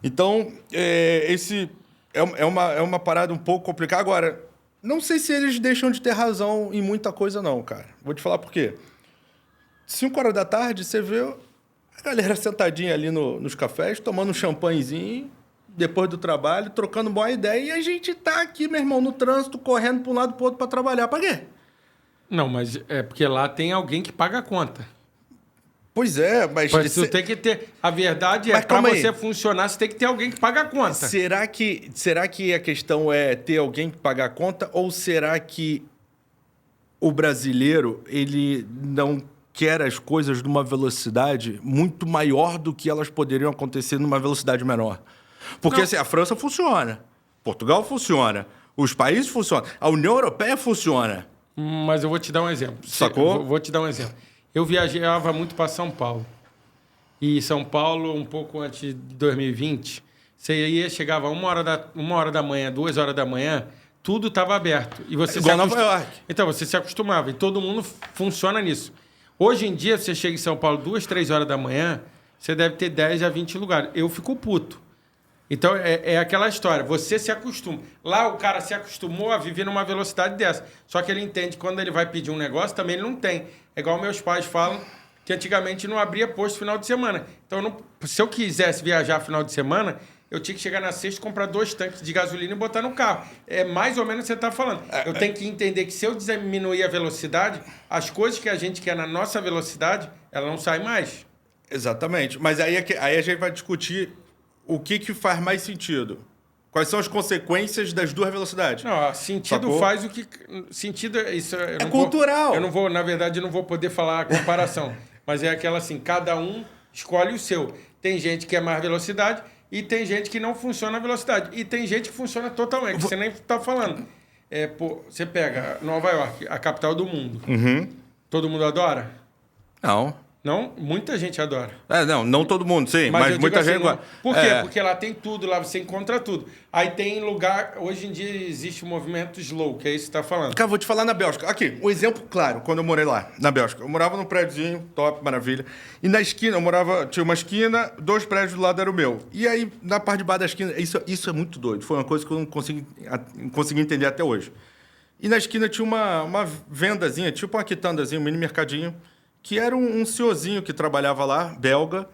S2: Então, esse é uma parada um pouco complicada. Agora, não sei se eles deixam de ter razão em muita coisa, não, cara. Vou te falar por quê. 5 horas da tarde, você vê a galera sentadinha ali nos cafés, tomando um champanhezinho, depois do trabalho, trocando boa ideia, e a gente tá aqui, meu irmão, no trânsito, correndo para um lado e pro outro para trabalhar. Pra quê?
S1: Não, mas é porque lá tem alguém que paga a conta.
S2: Pois é, mas...
S1: Você tem que ter... A verdade é, para você funcionar, você tem que ter alguém que paga a conta.
S2: Será que a questão é ter alguém que paga a conta, ou será que o brasileiro, ele não quer as coisas numa velocidade muito maior do que elas poderiam acontecer numa velocidade menor? Porque assim, a França funciona, Portugal funciona, os países funcionam, a União Europeia funciona.
S1: Mas eu vou te dar um exemplo.
S2: Sacou?
S1: Vou te dar um exemplo. Eu viajava muito para São Paulo. E São Paulo, um pouco antes de 2020, você chegava 1h da manhã, 2h da manhã, tudo estava aberto. E você
S2: igual Nova York.
S1: Então, você se acostumava. E todo mundo funciona nisso. Hoje em dia, você chega em São Paulo 2, 3 horas da manhã, você deve ter 10 a 20 lugares. Eu fico puto. Então, é aquela história. Você se acostuma. Lá, o cara se acostumou a viver numa velocidade dessa. Só que ele entende que quando ele vai pedir um negócio, também ele não tem. É igual meus pais falam que antigamente não abria posto final de semana. Então, se eu quisesse viajar final de semana, eu tinha que chegar na sexta, comprar 2 tanques de gasolina e botar no carro. É mais ou menos o que você está falando. Eu tenho que entender que se eu diminuir a velocidade, as coisas que a gente quer na nossa velocidade, ela não sai mais.
S2: Exatamente. Mas aí a gente vai discutir o que faz mais sentido. Quais são as consequências das duas velocidades?
S1: Não, sentido
S2: Sacou?
S1: faz o que... Sentido, isso eu não
S2: cultural.
S1: Eu não vou, na verdade, eu não vou poder falar a comparação. Mas é aquela assim, cada um escolhe o seu. Tem gente que é mais velocidade e tem gente que não funciona a velocidade. E tem gente que funciona totalmente, que você nem está falando. Você pega Nova York, a capital do mundo. Todo mundo adora?
S2: Não.
S1: Não? Muita gente adora.
S2: Não todo mundo, sim, mas muita
S1: assim,
S2: gente...
S1: Por quê? Porque lá tem tudo, lá você encontra tudo. Aí tem lugar... Hoje em dia existe o movimento slow, que é isso que você está falando.
S2: Cara, vou te falar na Bélgica. Aqui, um exemplo claro, quando eu morei lá, na Bélgica. Eu morava num prédiozinho, top, maravilha. E na esquina, tinha uma esquina, 2 prédios do lado era o meu. E aí, na parte de baixo da esquina, isso é muito doido. Foi uma coisa que eu não consegui entender até hoje. E na esquina tinha uma vendazinha, tipo uma quitandazinha, um mini mercadinho, que era um senhorzinho que trabalhava lá, belga,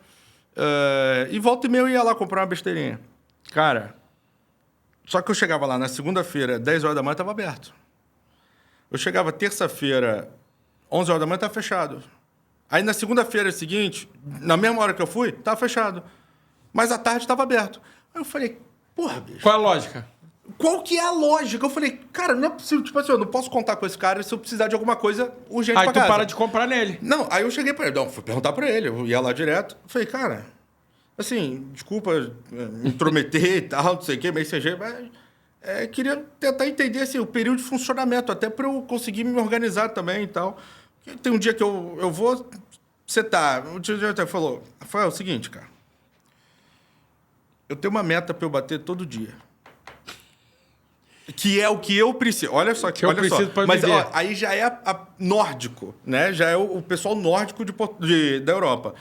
S2: e volta e meia eu ia lá comprar uma besteirinha. Cara, só que eu chegava lá na segunda-feira, 10 horas da manhã, estava aberto. Eu chegava terça-feira, 11 horas da manhã, estava fechado. Aí na segunda-feira seguinte, na mesma hora que eu fui, estava fechado. Mas à tarde estava aberto. Aí eu falei, porra, bicho.
S1: Qual a lógica?
S2: Qual que é a lógica? Eu falei, cara, não é possível. Tipo assim, eu não posso contar com esse cara se eu precisar de alguma coisa urgente pra casa.
S1: Aí tu para de comprar nele.
S2: Não, aí eu cheguei pra ele. Não, fui perguntar pra ele. Eu ia lá direto. Eu falei, cara, assim, desculpa me intrometer e tal, não sei o quê, mas queria tentar entender assim, o período de funcionamento, até pra eu conseguir me organizar também e tal. Porque tem um dia que eu vou... Você tá... O dia até falou, Rafael, é o seguinte, cara. Eu tenho uma meta pra eu bater todo dia. Que é o que eu preciso. Olha só.
S1: Que eu preciso para
S2: Mas
S1: viver.
S2: aí já é nórdico, né? Já é o pessoal nórdico da Europa.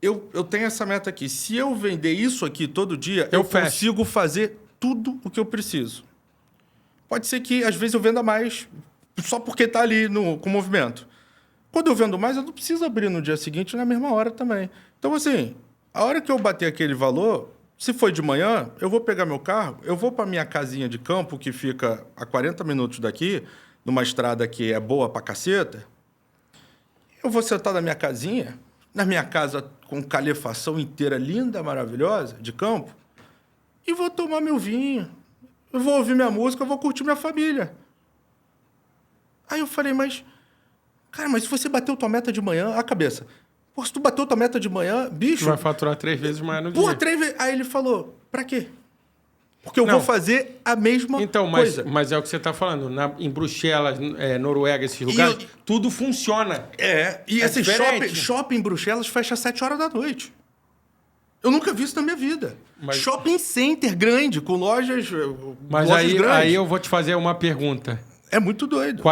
S2: Eu tenho essa meta aqui. Se eu vender isso aqui todo dia, eu consigo fazer tudo o que eu preciso. Pode ser que, às vezes, eu venda mais só porque está ali com o movimento. Quando eu vendo mais, eu não preciso abrir no dia seguinte na mesma hora também. Então, assim, a hora que eu bater aquele valor... Se for de manhã, eu vou pegar meu carro, eu vou para minha casinha de campo, que fica a 40 minutos daqui, numa estrada que é boa pra caceta. Eu vou sentar na minha casa com calefação inteira, linda, maravilhosa, de campo, e vou tomar meu vinho. Eu vou ouvir minha música, eu vou curtir minha família. Aí eu falei, cara, mas se você bateu tua meta de manhã, a cabeça... Pô, se tu bateu tua meta de manhã, bicho...
S1: Tu vai faturar 3 vezes mais no dia.
S2: Pô, 3 vezes... Aí ele falou, pra quê? Porque eu vou fazer a mesma coisa.
S1: Mas é o que você está falando. Em Bruxelas, Noruega, esses lugares, tudo funciona.
S2: E esse shopping em Bruxelas fecha às 7 horas da noite. Eu nunca vi isso na minha vida. Shopping center grande, com lojas grandes.
S1: Aí eu vou te fazer uma pergunta.
S2: É muito doido.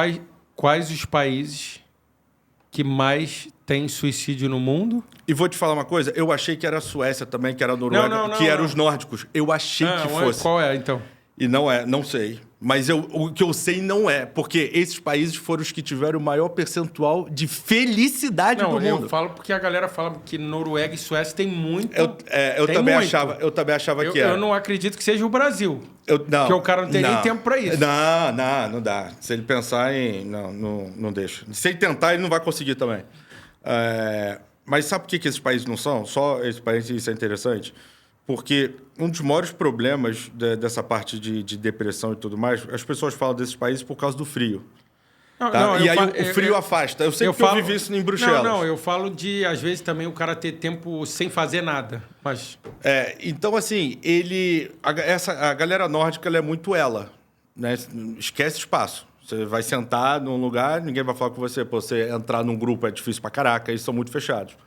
S1: Quais os países que mais tem suicídio no mundo?
S2: E vou te falar uma coisa, eu achei que era a Suécia também, que era a Noruega, que eram os nórdicos. Eu achei que fosse.
S1: Qual é, então?
S2: E não é, não sei. Mas o que eu sei não é, porque esses países foram os que tiveram o maior percentual de felicidade do mundo.
S1: Eu falo porque a galera fala que Noruega e Suécia tem muito...
S2: Eu também achava que era.
S1: Eu não acredito que seja o Brasil. Porque o cara não tem nem tempo para isso.
S2: Não dá. Se ele pensar em... Não deixa. Se ele tentar, ele não vai conseguir também. Mas sabe por que esses países não são? Só esse país, isso é interessante. Porque um dos maiores problemas dessa parte de depressão e tudo mais, as pessoas falam desses países por causa do frio. O frio afasta. Eu sei que eu vivi isso em Bruxelas.
S1: Eu falo de, às vezes, também o cara ter tempo sem fazer nada. Mas...
S2: Então, assim, a galera nórdica ela é muito ela. Né? Esquece espaço. Você vai sentar num lugar, ninguém vai falar com você. Pô, você entrar num grupo é difícil pra caraca, eles são muito fechados.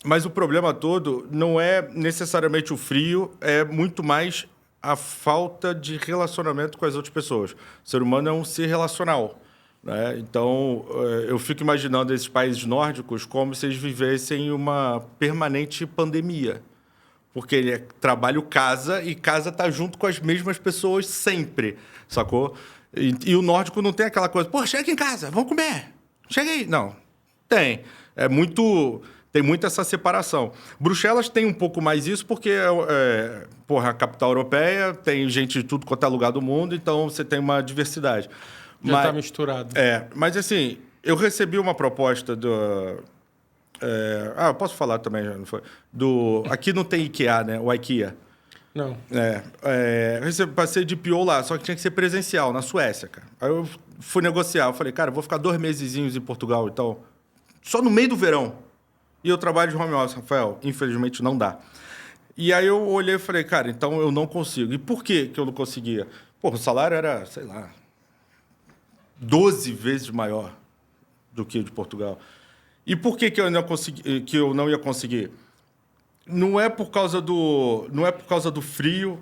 S2: Mas o problema todo não é necessariamente o frio, é muito mais a falta de relacionamento com as outras pessoas. O ser humano é um ser relacional, né? Então, eu fico imaginando esses países nórdicos como se eles vivessem uma permanente pandemia. Porque ele é trabalho-casa e casa tá junto com as mesmas pessoas sempre, sacou? E o nórdico não tem aquela coisa, pô, chega em casa, vamos comer, chega aí. Não, tem. Tem muito essa separação. Bruxelas tem um pouco mais isso porque a capital europeia, tem gente de tudo quanto é lugar do mundo, então você tem uma diversidade.
S1: Já está misturado.
S2: Mas assim, eu recebi uma proposta do... eu posso falar também, já não foi? Aqui não tem IKEA, né? O IKEA.
S1: Não.
S2: Eu passei de PO lá, só que tinha que ser presencial, na Suécia, cara. Aí eu fui negociar, eu falei, cara, eu vou ficar 2 mesezinhos em Portugal e tal, só no meio do verão. E eu trabalho de home office, Rafael, infelizmente não dá. E aí eu olhei e falei, cara, então eu não consigo. E por que eu não conseguia? Pô, o salário era, sei lá, 12 vezes maior do que o de Portugal. E por que eu não ia conseguir? Não é por causa do frio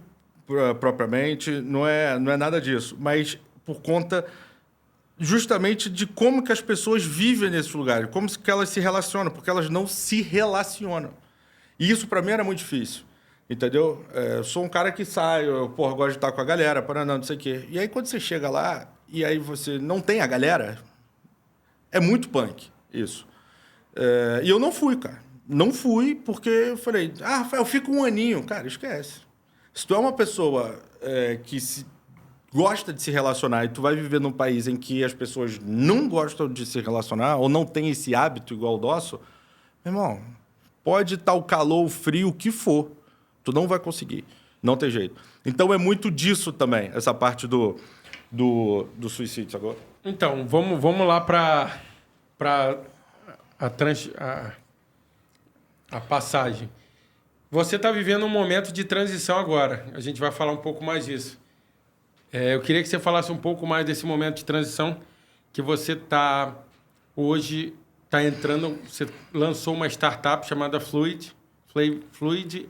S2: propriamente, não é nada disso, mas por conta justamente de como que as pessoas vivem nesse lugar, como que elas se relacionam, porque elas não se relacionam. E isso para mim era muito difícil, entendeu? Eu sou um cara que sai, eu gosto de estar com a galera, não sei o quê. E aí quando você chega lá e aí você não tem a galera, é muito punk isso. E eu não fui, cara. Não fui porque eu falei, Rafael, fica um aninho. Cara, esquece. Se tu é uma pessoa que gosta de se relacionar e tu vai viver num país em que as pessoas não gostam de se relacionar ou não tem esse hábito igual o nosso, meu irmão, pode estar o calor, o frio, o que for. Tu não vai conseguir. Não tem jeito. Então, é muito disso também, essa parte do suicídio agora.
S1: Então, vamos lá para a passagem. Você está vivendo um momento de transição agora. A gente vai falar um pouco mais disso. Eu queria que você falasse um pouco mais desse momento de transição que você hoje está entrando. Você lançou uma startup chamada Fluid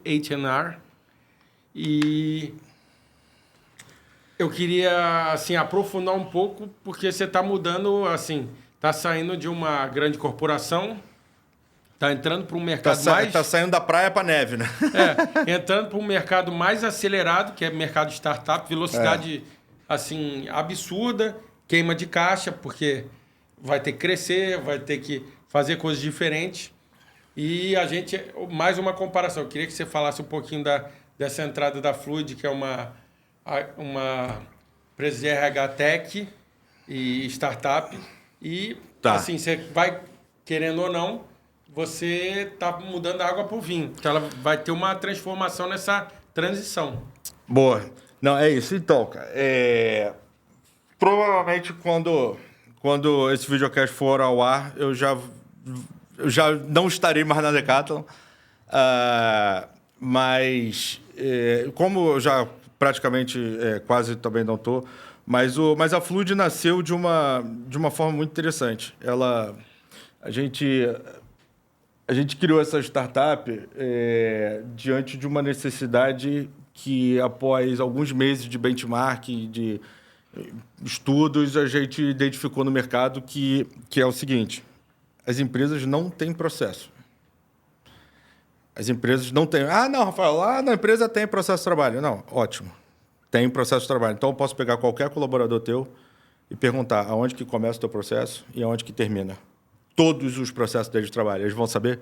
S1: H&R. E eu queria assim aprofundar um pouco porque você está mudando, assim, está saindo de uma grande corporação. Está entrando para um mercado mais...
S2: Está saindo da praia para neve, né?
S1: Entrando para um mercado mais acelerado, que é o mercado startup, velocidade assim, absurda, queima de caixa, porque vai ter que crescer, vai ter que fazer coisas diferentes. E a gente... Mais uma comparação. Eu queria que você falasse um pouquinho dessa entrada da Fluid, que é uma empresa de RH Tech e startup. E, assim, você vai, querendo ou não... Você está mudando a água para o vinho. Então, ela vai ter uma transformação nessa transição.
S2: Boa. Não, é isso. Então, cara, provavelmente quando esse videocast for ao ar, eu já não estarei mais na Decathlon. Mas, como eu já praticamente quase também não estou, mas a Fluid nasceu de uma forma muito interessante. A gente criou essa startup diante de uma necessidade que, após alguns meses de benchmark, de estudos, a gente identificou no mercado que é o seguinte: as empresas não têm processo. As empresas não têm... não, Rafael, lá na empresa tem processo de trabalho. Não, ótimo. Tem processo de trabalho. Então, eu posso pegar qualquer colaborador teu e perguntar aonde que começa o teu processo e aonde que termina. Todos os processos deles de trabalho. Eles vão saber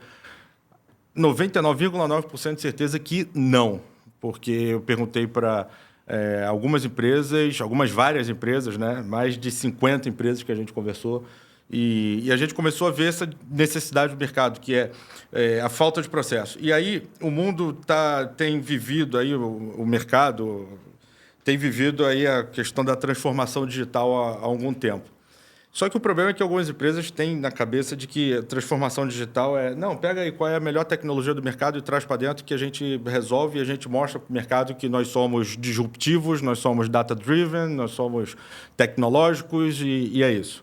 S2: 99,9% de certeza que não. Porque eu perguntei para várias empresas, né? Mais de 50 empresas que a gente conversou. E a gente começou a ver essa necessidade do mercado, que é a falta de processo. E aí o mundo tem vivido, aí, o mercado tem vivido aí a questão da transformação digital há algum tempo. Só que o problema é que algumas empresas têm na cabeça de que a transformação digital não, pega aí qual é a melhor tecnologia do mercado e traz para dentro que a gente resolve e a gente mostra para o mercado que nós somos disruptivos, nós somos data-driven, nós somos tecnológicos e é isso.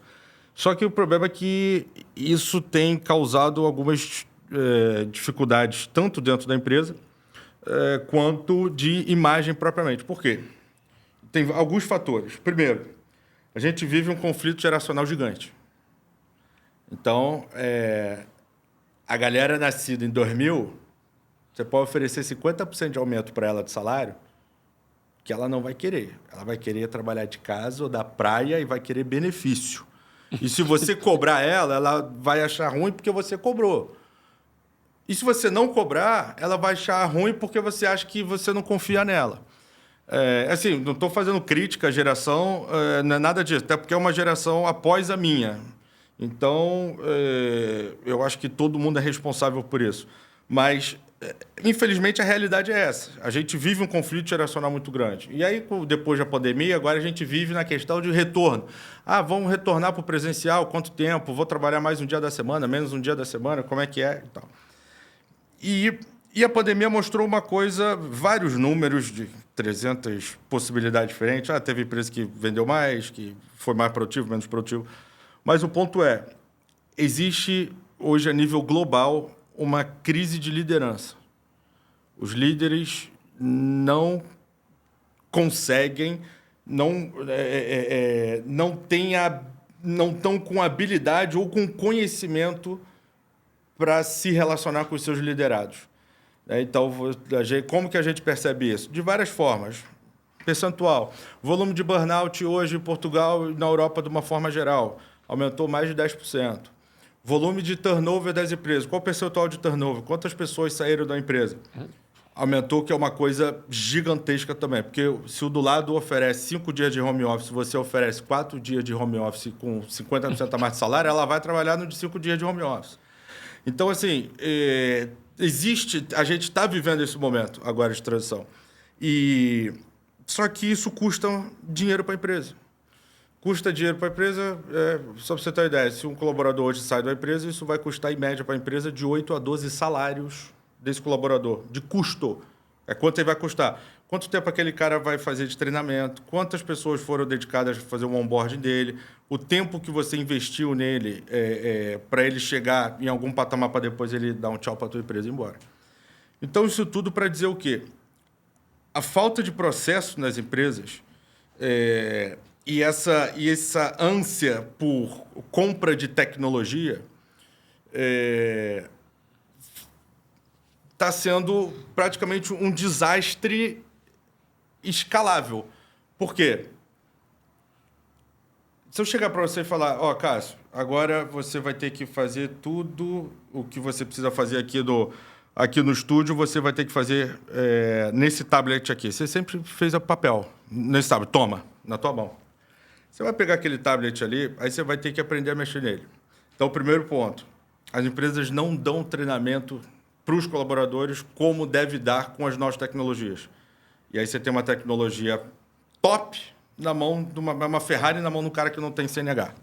S2: Só que o problema é que isso tem causado algumas dificuldades, tanto dentro da empresa quanto de imagem propriamente. Por quê? Tem alguns fatores. Primeiro, a gente vive um conflito geracional gigante. Então, a galera nascida em 2000, você pode oferecer 50% de aumento para ela de salário, que ela não vai querer. Ela vai querer trabalhar de casa ou da praia e vai querer benefício. E se você cobrar ela vai achar ruim porque você cobrou. E se você não cobrar, ela vai achar ruim porque você acha que você não confia nela. Assim, não estou fazendo crítica à geração, não é nada disso, até porque é uma geração após a minha. Então, eu acho que todo mundo é responsável por isso. Mas infelizmente, a realidade é essa. A gente vive um conflito geracional muito grande. E aí, depois da pandemia, agora a gente vive na questão de retorno. Vamos retornar para o presencial? Quanto tempo? Vou trabalhar mais um dia da semana, menos um dia da semana? Como é que é? E tal. E a pandemia mostrou uma coisa, vários números de 300 possibilidades diferentes. Teve empresa que vendeu mais, que foi mais produtivo, menos produtivo. Mas o ponto é, existe hoje a nível global uma crise de liderança. Os líderes não conseguem, não estão com habilidade ou com conhecimento para se relacionar com os seus liderados. Então, como que a gente percebe isso? De várias formas. Percentual. Volume de burnout hoje em Portugal e na Europa, de uma forma geral, aumentou mais de 10%. Volume de turnover das empresas. Qual o percentual de turnover? Quantas pessoas saíram da empresa? Aumentou, que é uma coisa gigantesca também. Porque se o do lado oferece 5 dias de home office, você oferece 4 dias de home office com 50% a mais de salário, ela vai trabalhar no de 5 dias de home office. Então, assim, a gente está vivendo esse momento agora de transição. Só que isso custa dinheiro para a empresa. Custa dinheiro para a empresa, só para você ter uma ideia, se um colaborador hoje sai da empresa, isso vai custar, em média, para a empresa, de 8 a 12 salários desse colaborador, de custo. Quanto ele vai custar. Quanto tempo aquele cara vai fazer de treinamento, quantas pessoas foram dedicadas a fazer o onboarding dele, o tempo que você investiu nele para ele chegar em algum patamar para depois ele dar um tchau para a tua empresa e ir embora. Então, isso tudo para dizer o quê? A falta de processo nas empresas e essa ânsia por compra de tecnologia está sendo praticamente um desastre escalável. Por quê? Se eu chegar para você e falar, Cássio, agora você vai ter que fazer tudo o que você precisa fazer aqui no estúdio, você vai ter que fazer nesse tablet aqui. Você sempre fez o papel nesse tablet. Toma, na tua mão. Você vai pegar aquele tablet ali, aí você vai ter que aprender a mexer nele. Então, o primeiro ponto, as empresas não dão treinamento para os colaboradores como deve dar com as novas tecnologias. E aí você tem uma tecnologia top na mão de uma Ferrari na mão de um cara que não tem CNH.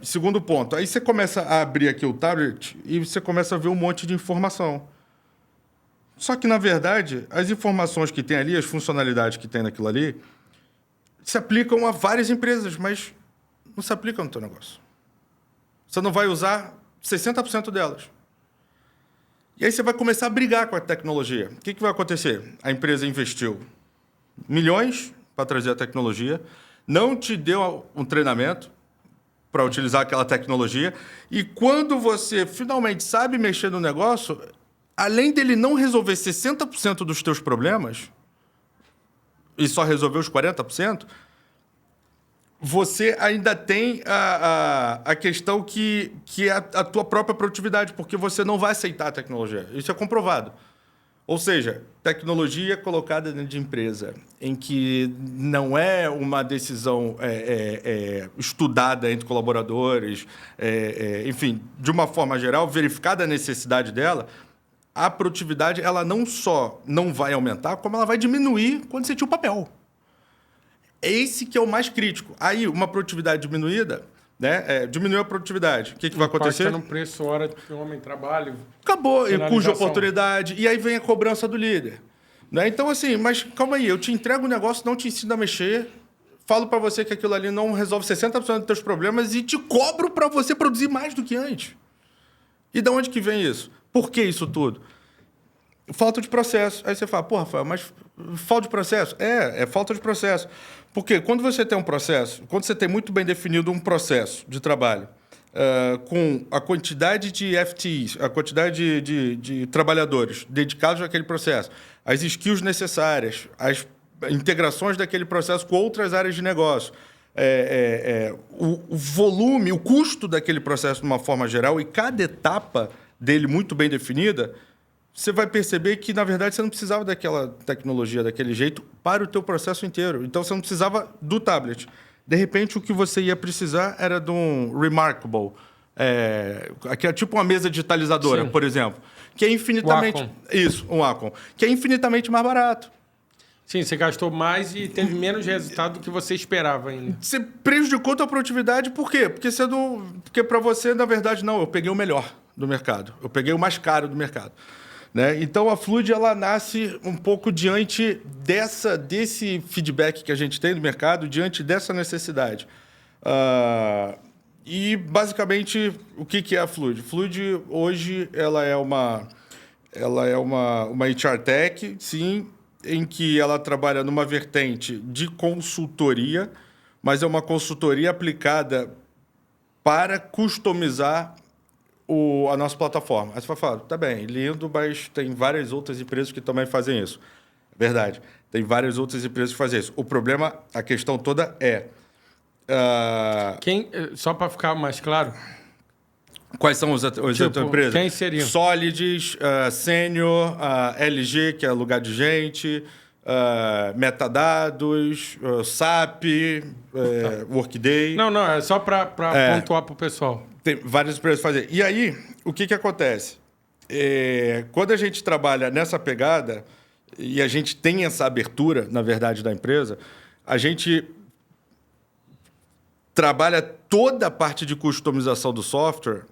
S2: Segundo ponto, aí você começa a abrir aqui o tablet e você começa a ver um monte de informação. Só que, na verdade, as informações que tem ali, as funcionalidades que tem naquilo ali, se aplicam a várias empresas, mas não se aplicam no teu negócio. Você não vai usar 60% delas. E aí você vai começar a brigar com a tecnologia. O que vai acontecer? A empresa investiu milhões para trazer a tecnologia, não te deu um treinamento para utilizar aquela tecnologia, e quando você finalmente sabe mexer no negócio, além dele não resolver 60% dos teus problemas, e só resolver os 40%, você ainda tem a questão que é a tua própria produtividade, porque você não vai aceitar a tecnologia. Isso é comprovado. Ou seja, tecnologia colocada dentro de empresa, em que não é uma decisão estudada entre colaboradores, enfim, de uma forma geral, verificada a necessidade dela, a produtividade ela não só não vai aumentar, como ela vai diminuir quando você tira o papel. Esse que é o mais crítico. Aí, uma produtividade diminuída, diminuiu a produtividade. O que vai acontecer?
S1: Impacta no preço, hora que o homem trabalha.
S2: Acabou, cuja oportunidade. E aí vem a cobrança do líder. Então, assim, mas calma aí, eu te entrego o negócio, não te ensino a mexer, falo para você que aquilo ali não resolve 60% dos teus problemas e te cobro para você produzir mais do que antes. E de onde que vem isso? Por que isso tudo? Falta de processo. Aí você fala, Rafael, mas falta de processo? É falta de processo. Porque quando você tem um processo, quando você tem muito bem definido um processo de trabalho, com a quantidade de FTEs, a quantidade de trabalhadores dedicados àquele processo, as skills necessárias, as integrações daquele processo com outras áreas de negócio, o volume, o custo daquele processo de uma forma geral e cada etapa dele muito bem definida, você vai perceber que, na verdade, você não precisava daquela tecnologia daquele jeito para o teu processo inteiro. Então, você não precisava do tablet. De repente, o que você ia precisar era de um Remarkable, que é tipo uma mesa digitalizadora,
S1: Sim.
S2: por exemplo, que é infinitamente...
S1: Wacom.
S2: Isso, um Wacom. Que é infinitamente mais barato.
S1: Sim, você gastou mais e teve menos resultado do que você esperava ainda.
S2: Você prejudicou a tua produtividade, por quê? Porque para você, na verdade, não, eu peguei o melhor do mercado. Eu peguei o mais caro do mercado. Né? Então, a Fluid, ela nasce um pouco diante desse feedback que a gente tem do mercado, diante dessa necessidade. E, basicamente, o que é a Fluid? Fluid, hoje, ela é uma HR Tech, sim, em que ela trabalha numa vertente de consultoria, mas é uma consultoria aplicada para customizar a nossa plataforma. Aí você vai falar, tá bem, lindo, mas tem várias outras empresas que também fazem isso. Verdade, tem várias outras empresas que fazem isso. O problema, a questão toda é...
S1: Só para ficar mais claro...
S2: Quais são as outras empresas?
S1: Quem seriam?
S2: Solids, Senior, LG, que é lugar de gente, Metadados, SAP, Workday.
S1: Não, é só para pontuar para o pessoal.
S2: Tem várias empresas fazendo. E aí, o que acontece? Quando a gente trabalha nessa pegada, e a gente tem essa abertura, na verdade, da empresa, a gente trabalha toda a parte de customização do software,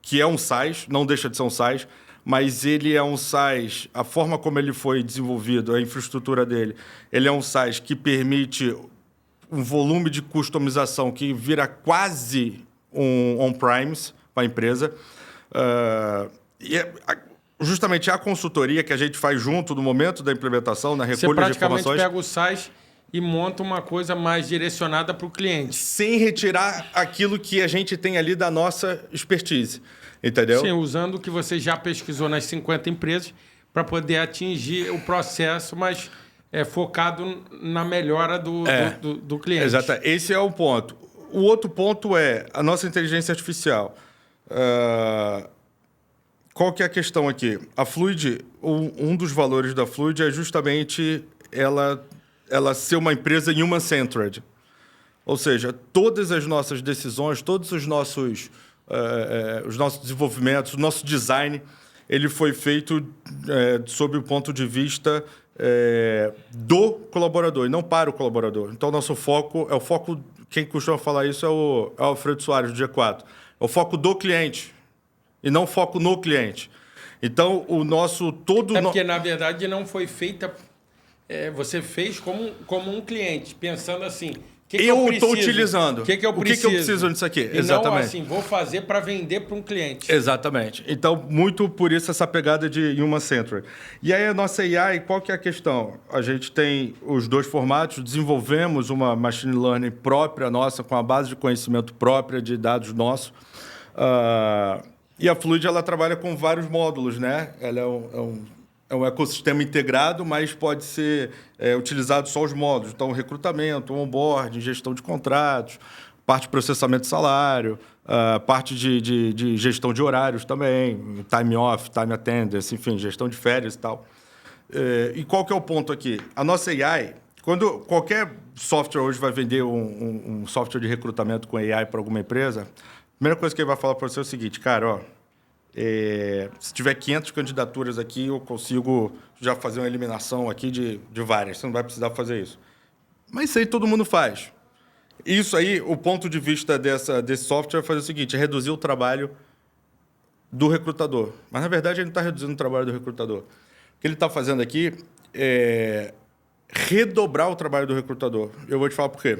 S2: que é um SaaS, não deixa de ser um SaaS, mas ele é um SaaS, a forma como ele foi desenvolvido, a infraestrutura dele, ele é um SaaS que permite um volume de customização que vira quase um on-premise para a empresa. Justamente a consultoria que a gente faz junto no momento da implementação, na recolha de informações...
S1: Você praticamente pega o SaaS e monta uma coisa mais direcionada para o cliente.
S2: Sem retirar aquilo que a gente tem ali da nossa expertise, entendeu?
S1: Sim, usando o que você já pesquisou nas 50 empresas para poder atingir o processo, mas focado na melhora do cliente.
S2: Exato, esse é o ponto. O outro ponto é a nossa inteligência artificial. Qual que é a questão aqui? A Fluid, um dos valores da Fluid é justamente ela ser uma empresa human-centered. Ou seja, todas as nossas decisões, todos os nossos desenvolvimentos, o nosso design, ele foi feito sob o ponto de vista do colaborador, e não para o colaborador. Então, nosso foco é o foco... Quem costuma falar isso é o Alfredo Soares, do G4. É o foco do cliente, e não foco no cliente. Então, o nosso...
S1: porque, na verdade, não foi feita... você fez como um cliente, pensando assim...
S2: eu estou utilizando.
S1: O que eu preciso?
S2: O que eu preciso nisso aqui?
S1: E
S2: exatamente.
S1: Não assim, vou fazer para vender para um cliente.
S2: Exatamente. Então, muito por isso essa pegada de human-centered. E aí, a nossa AI, qual que é a questão? A gente tem os dois formatos, desenvolvemos uma machine learning própria nossa, com a base de conhecimento própria de dados nossos. E a Fluid, ela trabalha com vários módulos, né? Ela é um ecossistema integrado, mas pode ser utilizado só os módulos. Então, recrutamento, onboarding, gestão de contratos, parte de processamento de salário, parte de gestão de horários também, time off, time attendance, enfim, gestão de férias e tal. E qual que é o ponto aqui? A nossa AI, quando qualquer software hoje vai vender um software de recrutamento com AI para alguma empresa, a primeira coisa que ele vai falar para você é o seguinte, cara, se tiver 500 candidaturas aqui, eu consigo já fazer uma eliminação aqui de várias. Você não vai precisar fazer isso. Mas isso aí todo mundo faz. Isso aí, o ponto de vista desse software é fazer o seguinte, é reduzir o trabalho do recrutador. Mas, na verdade, ele não está reduzindo o trabalho do recrutador. O que ele está fazendo aqui é redobrar o trabalho do recrutador. Eu vou te falar por quê.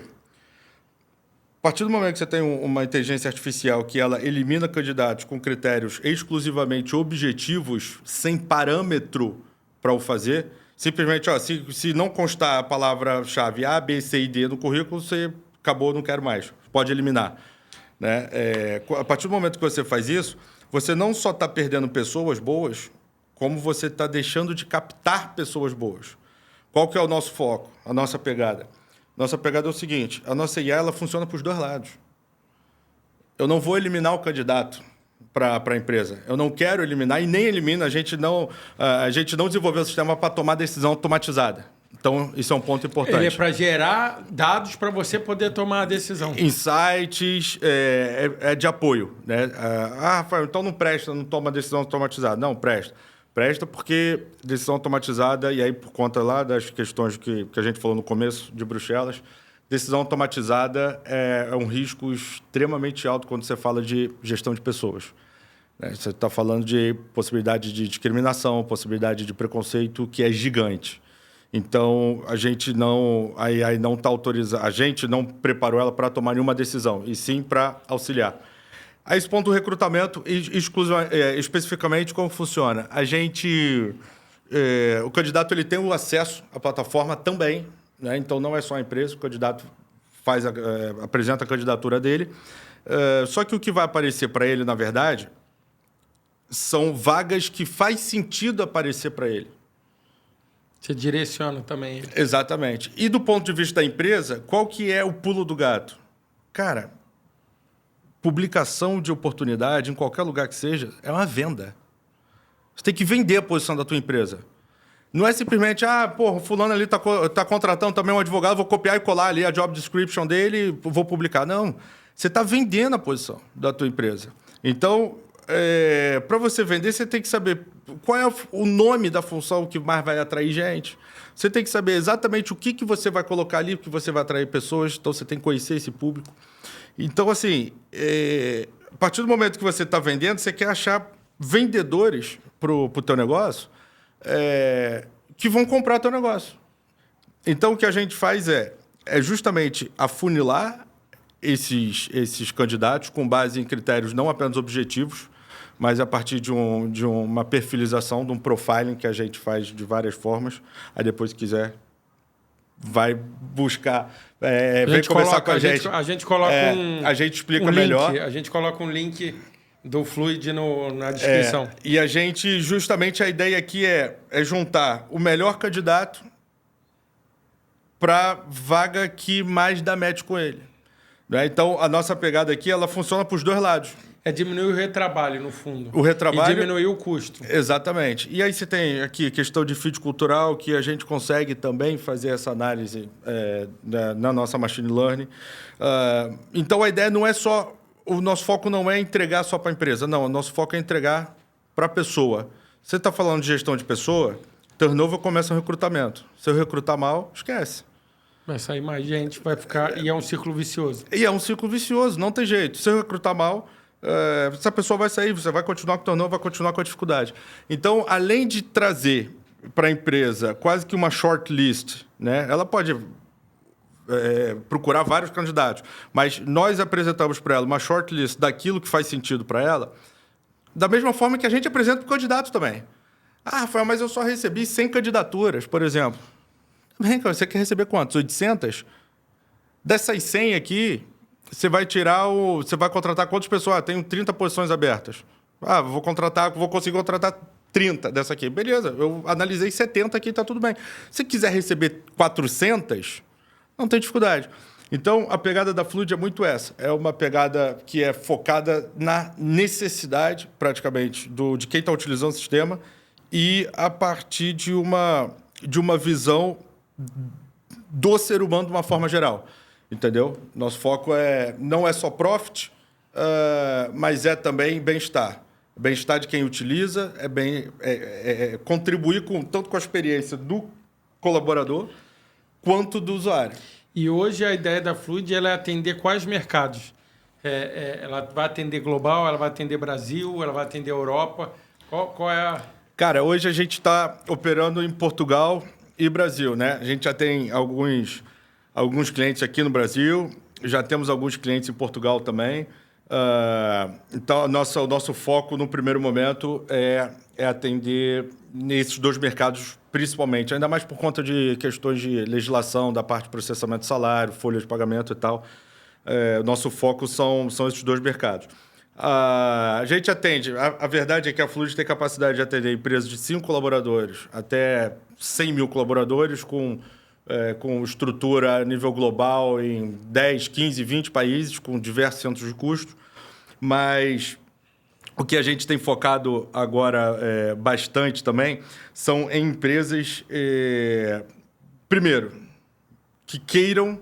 S2: A partir do momento que você tem uma inteligência artificial que ela elimina candidatos com critérios exclusivamente objetivos, sem parâmetro para o fazer, simplesmente, se não constar a palavra-chave A, B, C e D no currículo, você acabou, não quero mais. Pode eliminar. Né? A partir do momento que você faz isso, você não só está perdendo pessoas boas, como você está deixando de captar pessoas boas. Qual que é o nosso foco, a nossa pegada? Nossa pegada é o seguinte, a nossa IA ela funciona para os dois lados. Eu não vou eliminar o candidato para a empresa. Eu não quero eliminar e nem elimina. A gente não desenvolveu um sistema para tomar decisão automatizada. Então, isso é um ponto importante.
S1: Ele é para gerar dados para você poder tomar a decisão.
S2: Insights é de apoio, né? Rafael, então não presta, não toma decisão automatizada. Não, presta. Presta porque decisão automatizada, e aí por conta lá das questões que a gente falou no começo de Bruxelas, decisão automatizada é um risco extremamente alto quando você fala de gestão de pessoas. Você está falando de possibilidade de discriminação, possibilidade de preconceito, que é gigante. Então, a gente não está autorizado, a gente não preparou ela para tomar nenhuma decisão, e sim para auxiliar. A esse ponto do recrutamento, especificamente, como funciona? O candidato ele tem o acesso à plataforma também, né? Então, não é só a empresa, o candidato apresenta a candidatura dele. Só que o que vai aparecer para ele, na verdade, são vagas que faz sentido aparecer para ele.
S1: Você direciona também ele.
S2: Exatamente. E do ponto de vista da empresa, qual que é o pulo do gato? Cara, publicação de oportunidade, em qualquer lugar que seja, é uma venda. Você tem que vender a posição da tua empresa. Não é simplesmente, o fulano ali tá contratando também um advogado, vou copiar e colar ali a job description dele, vou publicar. Não, você está vendendo a posição da tua empresa. Então, para você vender, você tem que saber qual é o nome da função que mais vai atrair gente. Você tem que saber exatamente o que você vai colocar ali, que você vai atrair pessoas. Então, você tem que conhecer esse público. Então, assim, a partir do momento que você está vendendo, você quer achar vendedores para o teu negócio que vão comprar teu negócio. Então, o que a gente faz é justamente afunilar esses candidatos com base em critérios não apenas objetivos, mas a partir de uma perfilização, de um profiling que a gente faz de várias formas. Aí depois, se quiser, vai buscar, vem conversar com a gente.
S1: A gente coloca
S2: a gente explica
S1: link,
S2: melhor.
S1: A gente coloca um link do Fluid na descrição.
S2: E a gente, justamente, a ideia aqui é juntar o melhor candidato para vaga que mais dá match com ele. Né? Então, a nossa pegada aqui, ela funciona para os dois lados.
S1: É diminuir o retrabalho, no fundo.
S2: O retrabalho...
S1: E diminuir o custo.
S2: Exatamente. E aí você tem aqui questão de fit cultural, que a gente consegue também fazer essa análise na nossa machine learning. Então, a ideia não é só... O nosso foco não é entregar só para a empresa. Não, o nosso foco é entregar para a pessoa. Você está falando de gestão de pessoa, turnover começa o recrutamento. Se eu recrutar mal, esquece.
S1: Vai sair mais gente, vai ficar... E é um ciclo vicioso.
S2: E é um ciclo vicioso, não tem jeito. Se eu recrutar mal... essa pessoa vai sair, você vai continuar com o turnover, vai continuar com a dificuldade. Então, além de trazer para a empresa quase que uma shortlist, né? Ela pode procurar vários candidatos, mas nós apresentamos para ela uma shortlist daquilo que faz sentido para ela, da mesma forma que a gente apresenta para o candidato também. Rafael, mas eu só recebi 100 candidaturas, por exemplo. Bem, cara, você quer receber quantos? 800? Dessas 100 aqui... Você vai contratar quantas pessoas? Tenho 30 posições abertas. Vou conseguir contratar 30 dessa aqui. Beleza, eu analisei 70 aqui, está tudo bem. Se quiser receber 400, não tem dificuldade. Então, a pegada da Fluid é muito essa. É uma pegada que é focada na necessidade, praticamente, de quem está utilizando o sistema e a partir de uma visão do ser humano de uma forma geral. Entendeu? Nosso foco não é só profit, mas é também bem-estar. Bem-estar de quem utiliza, contribuir tanto com a experiência do colaborador quanto do usuário.
S1: E hoje a ideia da Fluid é atender quais mercados? Ela vai atender global, ela vai atender Brasil, ela vai atender Europa? Qual é a...
S2: Cara, hoje a gente está operando em Portugal e Brasil, né? A gente já tem alguns clientes aqui no Brasil, já temos alguns clientes em Portugal também. Então, o nosso foco, no primeiro momento, é atender nesses dois mercados, principalmente. Ainda mais por conta de questões de legislação, da parte de processamento de salário, folha de pagamento e tal. O nosso foco são esses dois mercados. A gente atende... A verdade é que a Fluid tem capacidade de atender empresas de 5 colaboradores até 100 mil colaboradores com estrutura a nível global em 10, 15, 20 países, com diversos centros de custo. Mas o que a gente tem focado agora bastante também são em empresas primeiro, que queiram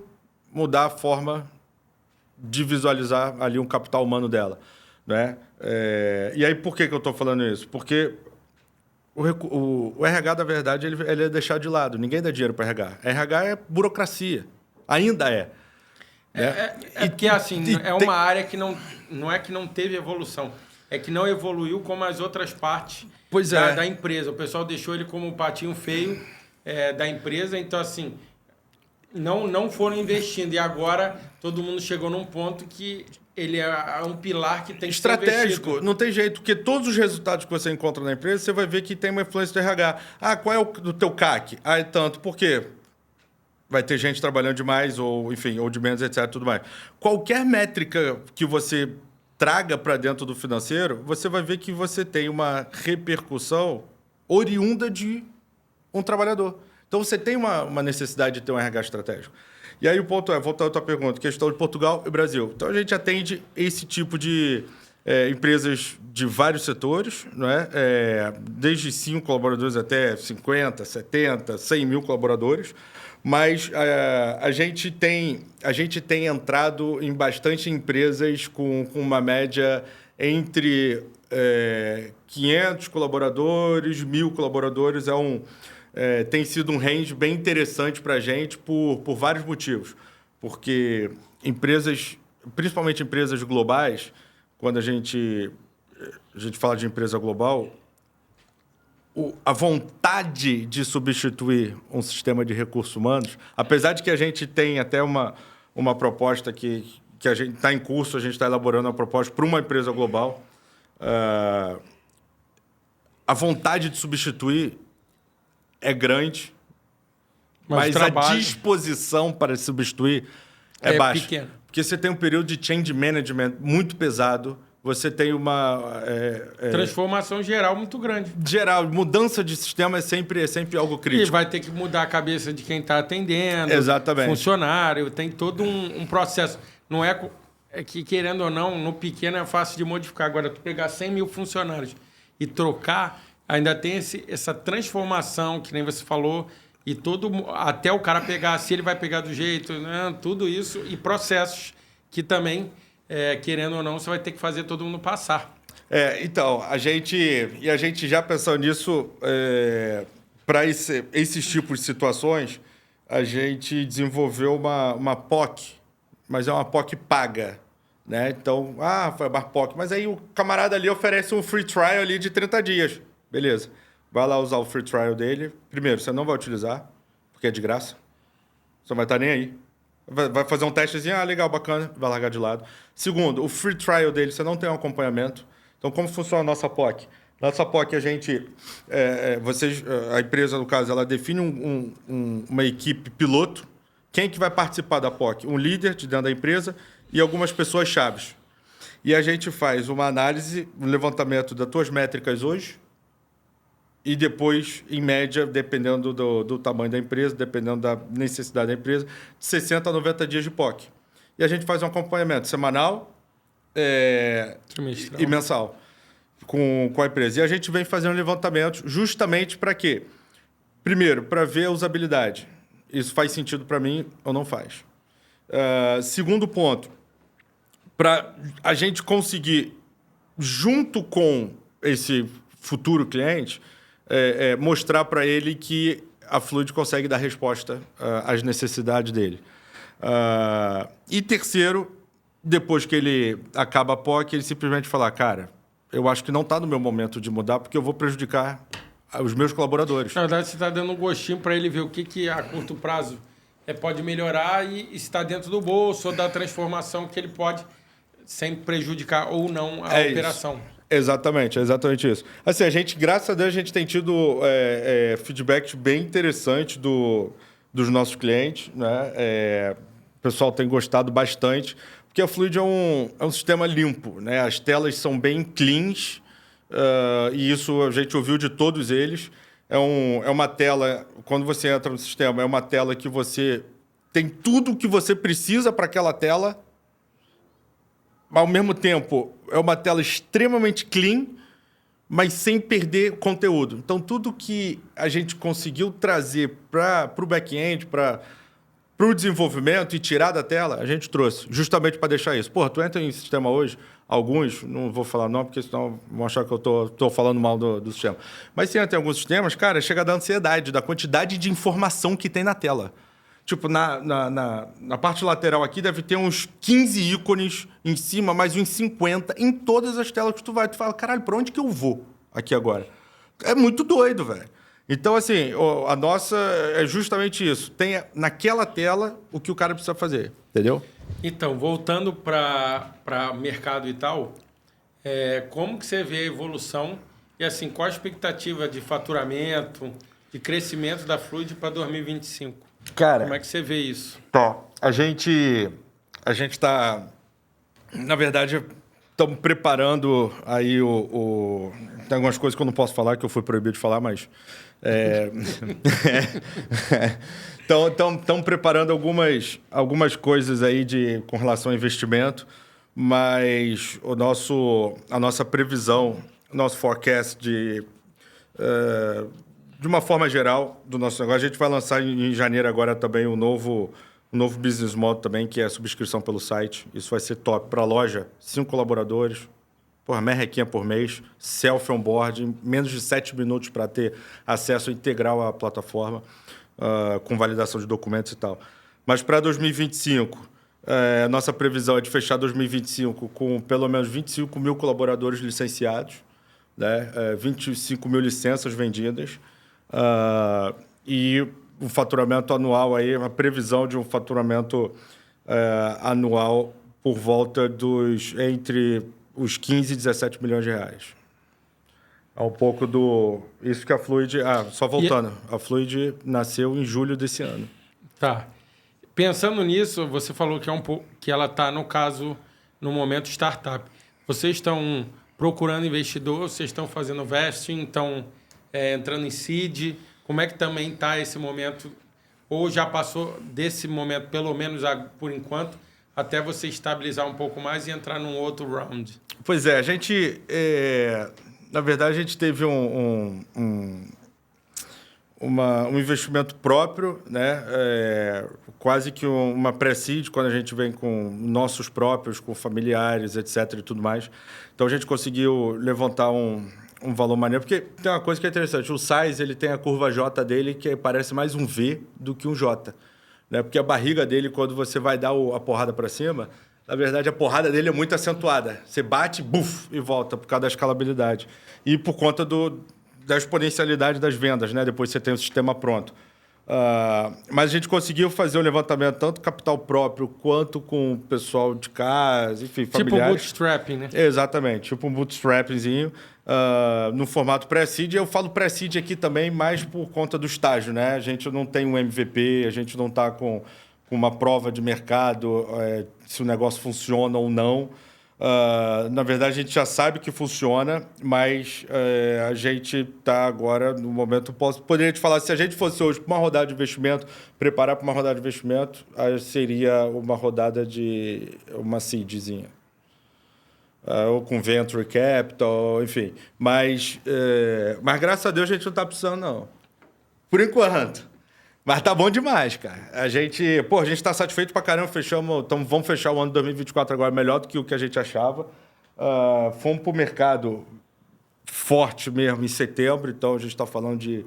S2: mudar a forma de visualizar ali um capital humano dela, né? E aí, por que eu estou falando isso? Porque o RH, na verdade, ele é deixado de lado. Ninguém dá dinheiro para RH. RH é burocracia. Ainda é. Né?
S1: Porque, assim, é uma área que não é que não teve evolução. É que não evoluiu como as outras partes da empresa. O pessoal deixou ele como um patinho feio da empresa. Então, assim, não foram investindo. E agora todo mundo chegou num ponto que ele é um pilar que tem que ser
S2: estratégico. Não tem jeito, porque todos os resultados que você encontra na empresa, você vai ver que tem uma influência do RH. Qual é o do teu CAC? É tanto. Por quê? Vai ter gente trabalhando demais, ou enfim, ou de menos, etc. Tudo mais. Qualquer métrica que você traga para dentro do financeiro, você vai ver que você tem uma repercussão oriunda de um trabalhador. Então, você tem uma necessidade de ter um RH estratégico. E aí o ponto voltando à tua pergunta, questão de Portugal e Brasil. Então, a gente atende esse tipo de empresas de vários setores, né? Desde 5 colaboradores até 50, 70, 100 mil colaboradores. Mas a gente tem entrado em bastante empresas com uma média entre 500 colaboradores, 1.000 colaboradores. Tem sido um range bem interessante para a gente por vários motivos. Porque empresas, principalmente empresas globais, quando a gente fala de empresa global, a vontade de substituir um sistema de recursos humanos, apesar de que a gente tem até uma proposta que a gente está em curso, a gente está elaborando uma proposta para uma empresa global, a vontade de substituir é grande, mas a disposição para substituir é baixa.
S1: Pequena.
S2: Porque você tem um período de change management muito pesado, você tem uma...
S1: transformação geral muito grande.
S2: Mudança de sistema é sempre algo crítico.
S1: E vai ter que mudar a cabeça de quem está atendendo.
S2: Exatamente.
S1: Funcionário, tem todo um processo. Não é que, querendo ou não, no pequeno é fácil de modificar. Agora, tu pegar 100 mil funcionários e trocar, ainda tem essa transformação, que nem você falou, e até o cara pegar, se ele vai pegar do jeito, né? Tudo isso, e processos que também... querendo ou não, você vai ter que fazer todo mundo passar.
S2: Então, a gente já pensou nisso para esses tipos de situações, a gente desenvolveu uma POC, mas é uma POC paga. Né? Então, foi uma POC, mas aí o camarada ali oferece um free trial ali de 30 dias. Beleza. Vai lá usar o free trial dele. Primeiro, você não vai utilizar, porque é de graça. Você não vai estar nem aí. Vai fazer um testezinho, legal, bacana, vai largar de lado. Segundo, o free trial dele, você não tem um acompanhamento. Então, como funciona a nossa POC? Nossa POC, a gente... a empresa, no caso, ela define uma equipe piloto. Quem que vai participar da POC? Um líder de dentro da empresa e algumas pessoas chaves. E a gente faz uma análise, um levantamento das tuas métricas hoje, e depois, em média, dependendo do tamanho da empresa, dependendo da necessidade da empresa, de 60 a 90 dias de POC. E a gente faz um acompanhamento semanal e mensal com a empresa. E a gente vem fazendo levantamentos justamente para quê? Primeiro, para ver a usabilidade. Isso faz sentido para mim ou não faz? Segundo ponto, para a gente conseguir, junto com esse futuro cliente, mostrar para ele que a Fluid consegue dar resposta às necessidades dele. E terceiro, depois que ele acaba a POC, ele simplesmente fala, cara, eu acho que não está no meu momento de mudar porque eu vou prejudicar os meus colaboradores.
S1: Na verdade, você está dando um gostinho para ele ver o que a curto prazo pode melhorar e está dentro do bolso ou da transformação que ele pode, sem prejudicar ou não a operação.
S2: Isso. Exatamente, é exatamente isso. Assim, a gente, graças a Deus, a gente tem tido feedbacks bem interessantes dos nossos clientes, né? O pessoal tem gostado bastante, porque a Fluid é um sistema limpo, né? As telas são bem cleans, e isso a gente ouviu de todos eles. É uma tela, quando você entra no sistema, é uma tela que você tem tudo o que você precisa para aquela tela, mas, ao mesmo tempo, é uma tela extremamente clean, mas sem perder conteúdo. Então, tudo que a gente conseguiu trazer para o back-end, para o desenvolvimento e tirar da tela, a gente trouxe, justamente para deixar isso. Porra, tu entra em sistema hoje, alguns, não vou falar não, porque senão vão achar que eu tô falando mal do sistema. Mas tem alguns sistemas, cara, chega a dar ansiedade, da quantidade de informação que tem na tela. Tipo, na parte lateral aqui deve ter uns 15 ícones em cima, mais uns 50 em todas as telas que tu vai. Tu fala, caralho, pra onde que eu vou aqui agora? É muito doido, velho. Então, assim, a nossa é justamente isso. Tem naquela tela o que o cara precisa fazer, entendeu?
S1: Então, voltando para mercado e tal, como que você vê a evolução e, assim, qual a expectativa de faturamento, de crescimento da Fluid para 2025?
S2: Cara,
S1: como é que você vê isso?
S2: Tá. A gente está, na verdade, estamos preparando aí tem algumas coisas que eu não posso falar, que eu fui proibido de falar, mas... Estamos preparando algumas coisas aí com relação ao investimento, mas a nossa previsão, o nosso forecast de uma forma geral do nosso negócio, a gente vai lançar em janeiro agora também um novo business model também, que é a subscrição pelo site. Isso vai ser top para a loja, 5 colaboradores, merrequinha por mês, self-onboard, menos de 7 minutos para ter acesso integral à plataforma, com validação de documentos e tal. Mas para 2025, nossa previsão é de fechar 2025 com pelo menos 25 mil colaboradores licenciados, né? 25 mil licenças vendidas, e o faturamento anual, aí, a previsão de um faturamento anual por volta entre os 15 e 17 milhões de reais. É um pouco isso que a Fluid... só voltando. A Fluid nasceu em julho desse ano.
S1: Tá. Pensando nisso, você falou que ela está, no caso, no momento startup. Vocês estão procurando investidor, vocês estão fazendo vesting, estão entrando em seed. Como é que também está esse momento? Ou já passou desse momento, pelo menos por enquanto, até você estabilizar um pouco mais e entrar num outro round?
S2: Pois é, a gente... na verdade, a gente teve um investimento próprio, né? Quase que uma pré-seed, quando a gente vem com nossos próprios, com familiares, etc. e tudo mais. Então, a gente conseguiu levantar um valor maneiro, porque tem uma coisa que é interessante. O size, ele tem a curva J dele, que parece mais um V do que um J. Né? Porque a barriga dele, quando você vai dar a porrada para cima, na verdade, a porrada dele é muito acentuada. Você bate, buf, e volta, por causa da escalabilidade. E por conta da exponencialidade das vendas, né? Depois você tem o sistema pronto. Mas a gente conseguiu fazer um levantamento tanto capital próprio quanto com o pessoal de casa, enfim, familiares.
S1: Tipo bootstrapping, né?
S2: Exatamente, tipo um bootstrappingzinho, no formato pré-seed. Eu falo pré-seed aqui também mais por conta do estágio, né? A gente não tem um MVP, a gente não está com uma prova de mercado, se o negócio funciona ou não. Na verdade, a gente já sabe que funciona, mas a gente está agora, no momento, poderia te falar, se a gente fosse hoje para uma rodada de investimento, preparar para uma rodada de investimento, seria uma rodada de uma seedzinha. Ou com venture capital, enfim. Mas graças a Deus a gente não está precisando, não. Por enquanto. Mas tá bom demais, cara. A gente está satisfeito pra caramba. Vamos fechar o ano de 2024 agora melhor do que o que a gente achava. Fomos pro mercado forte mesmo em setembro, então a gente está falando de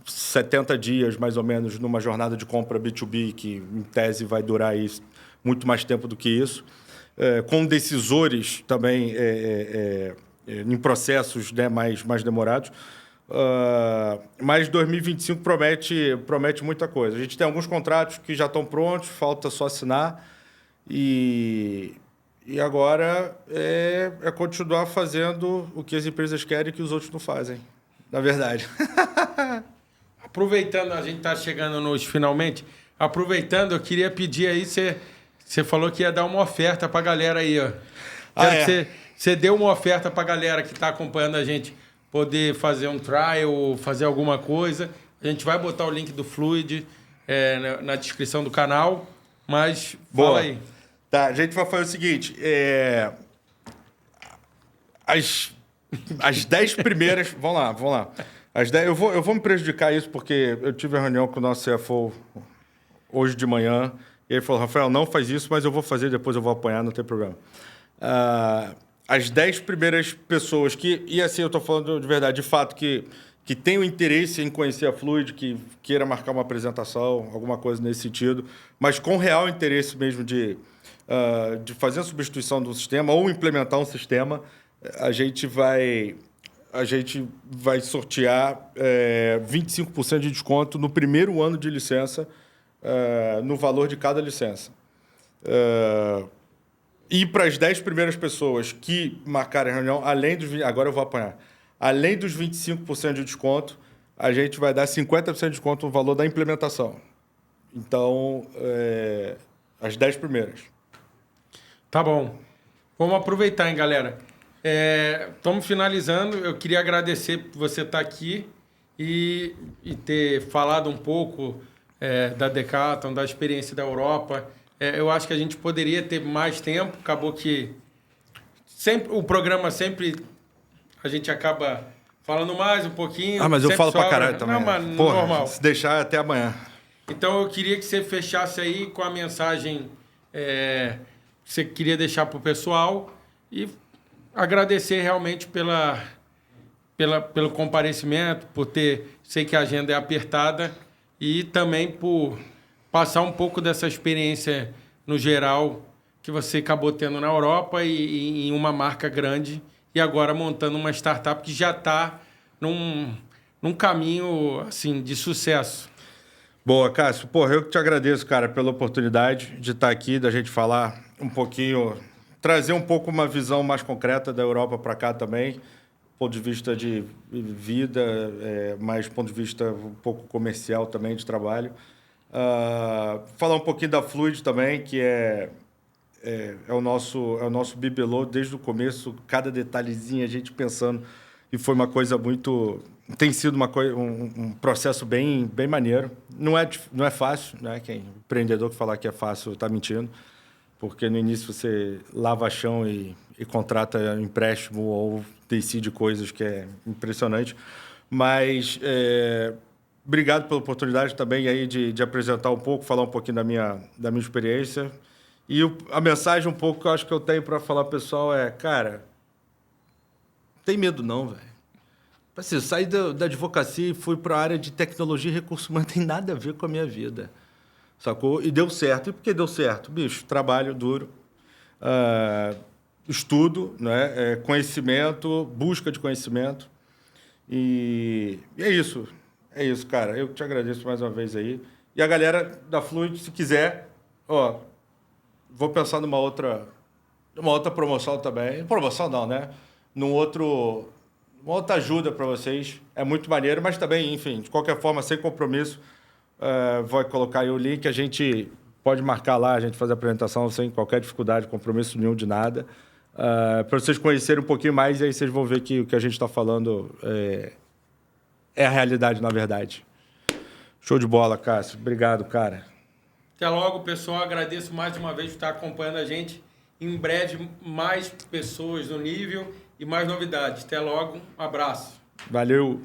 S2: 70 dias, mais ou menos, numa jornada de compra B2B, que em tese vai durar aí muito mais tempo do que isso. Com decisores também em processos, né, mais demorados. Mas 2025 promete muita coisa. A gente tem alguns contratos que já estão prontos, falta só assinar. E agora é continuar fazendo o que as empresas querem e que os outros não fazem, na verdade.
S1: Aproveitando, a gente está chegando nos finalmente. Aproveitando, eu queria pedir aí, você falou que ia dar uma oferta para a galera aí, ó. Quero que você dê uma oferta para a galera que está acompanhando a gente poder fazer um trial, fazer alguma coisa. A gente vai botar o link do Fluid na descrição do canal, mas fala aí. Tá,
S2: a gente vai fazer o seguinte, As 10 primeiras... Vamos lá. As 10, eu vou me prejudicar isso, porque eu tive a reunião com o nosso CFO hoje de manhã, e ele falou, Rafael, não faz isso, mas eu vou fazer, depois eu vou apanhar, não tem problema. As 10 primeiras pessoas que... E assim, eu estou falando de verdade, de fato, que tem o interesse em conhecer a Fluid, que queira marcar uma apresentação, alguma coisa nesse sentido, mas com real interesse mesmo de fazer a substituição do sistema ou implementar um sistema, a gente vai sortear 25% de desconto no primeiro ano de licença, no valor de cada licença. E para as 10 primeiras pessoas que marcarem a reunião, agora eu vou apanhar. Além dos 25% de desconto, a gente vai dar 50% de desconto no valor da implementação. Então, as 10 primeiras.
S1: Tá bom. Vamos aproveitar, hein, galera? Estamos finalizando. Eu queria agradecer por você estar aqui e ter falado um pouco da Decathlon, da experiência da Europa. Eu acho que a gente poderia ter mais tempo. Acabou que o programa sempre... A gente acaba falando mais um pouquinho.
S2: Mas eu falo pra caralho também.
S1: Não, mas normal.
S2: Se deixar, até amanhã.
S1: Então, eu queria que você fechasse aí com a mensagem que você queria deixar pro pessoal e agradecer realmente pelo comparecimento, por ter... Sei que a agenda é apertada e também por passar um pouco dessa experiência no geral que você acabou tendo na Europa e em uma marca grande e agora montando uma startup que já está num caminho assim, de sucesso.
S2: Boa, Cássio. Porra, eu que te agradeço, cara, pela oportunidade de estar aqui, da gente falar um pouquinho, trazer um pouco uma visão mais concreta da Europa para cá também, ponto de vista de vida, mas ponto de vista um pouco comercial também, de trabalho. Falar um pouquinho da Fluid também, que é o nosso bibelô desde o começo, cada detalhezinho a gente pensando, e foi uma coisa muito... Tem sido um processo bem maneiro. Não é fácil, né? Quem empreendedor que falar que é fácil está mentindo, porque no início você lava chão e contrata empréstimo ou decide coisas que é impressionante. Mas obrigado pela oportunidade também aí de apresentar um pouco, falar um pouquinho da minha experiência. E a mensagem um pouco que eu acho que eu tenho para falar pro pessoal cara, não tem medo não, velho. Assim, eu saí da advocacia e fui para a área de tecnologia e recursos humanos, não tem nada a ver com a minha vida, sacou? E deu certo. E por que deu certo? Bicho, trabalho duro, estudo, né? Conhecimento, busca de conhecimento. E é isso. É isso, cara. Eu te agradeço mais uma vez aí. E a galera da Fluid, se quiser, vou pensar numa outra promoção também. Promoção não, né? Uma outra ajuda para vocês. É muito maneiro, mas também, enfim, de qualquer forma, sem compromisso, vou colocar aí o link. A gente pode marcar lá, a gente faz a apresentação sem qualquer dificuldade, compromisso nenhum de nada. Para vocês conhecerem um pouquinho mais, e aí vocês vão ver que o que a gente está falando é a realidade, na verdade. Show de bola, Cássio. Obrigado, cara.
S1: Até logo, pessoal. Agradeço mais uma vez por estar acompanhando a gente. Em breve, mais pessoas no nível e mais novidades. Até logo. Um abraço.
S2: Valeu.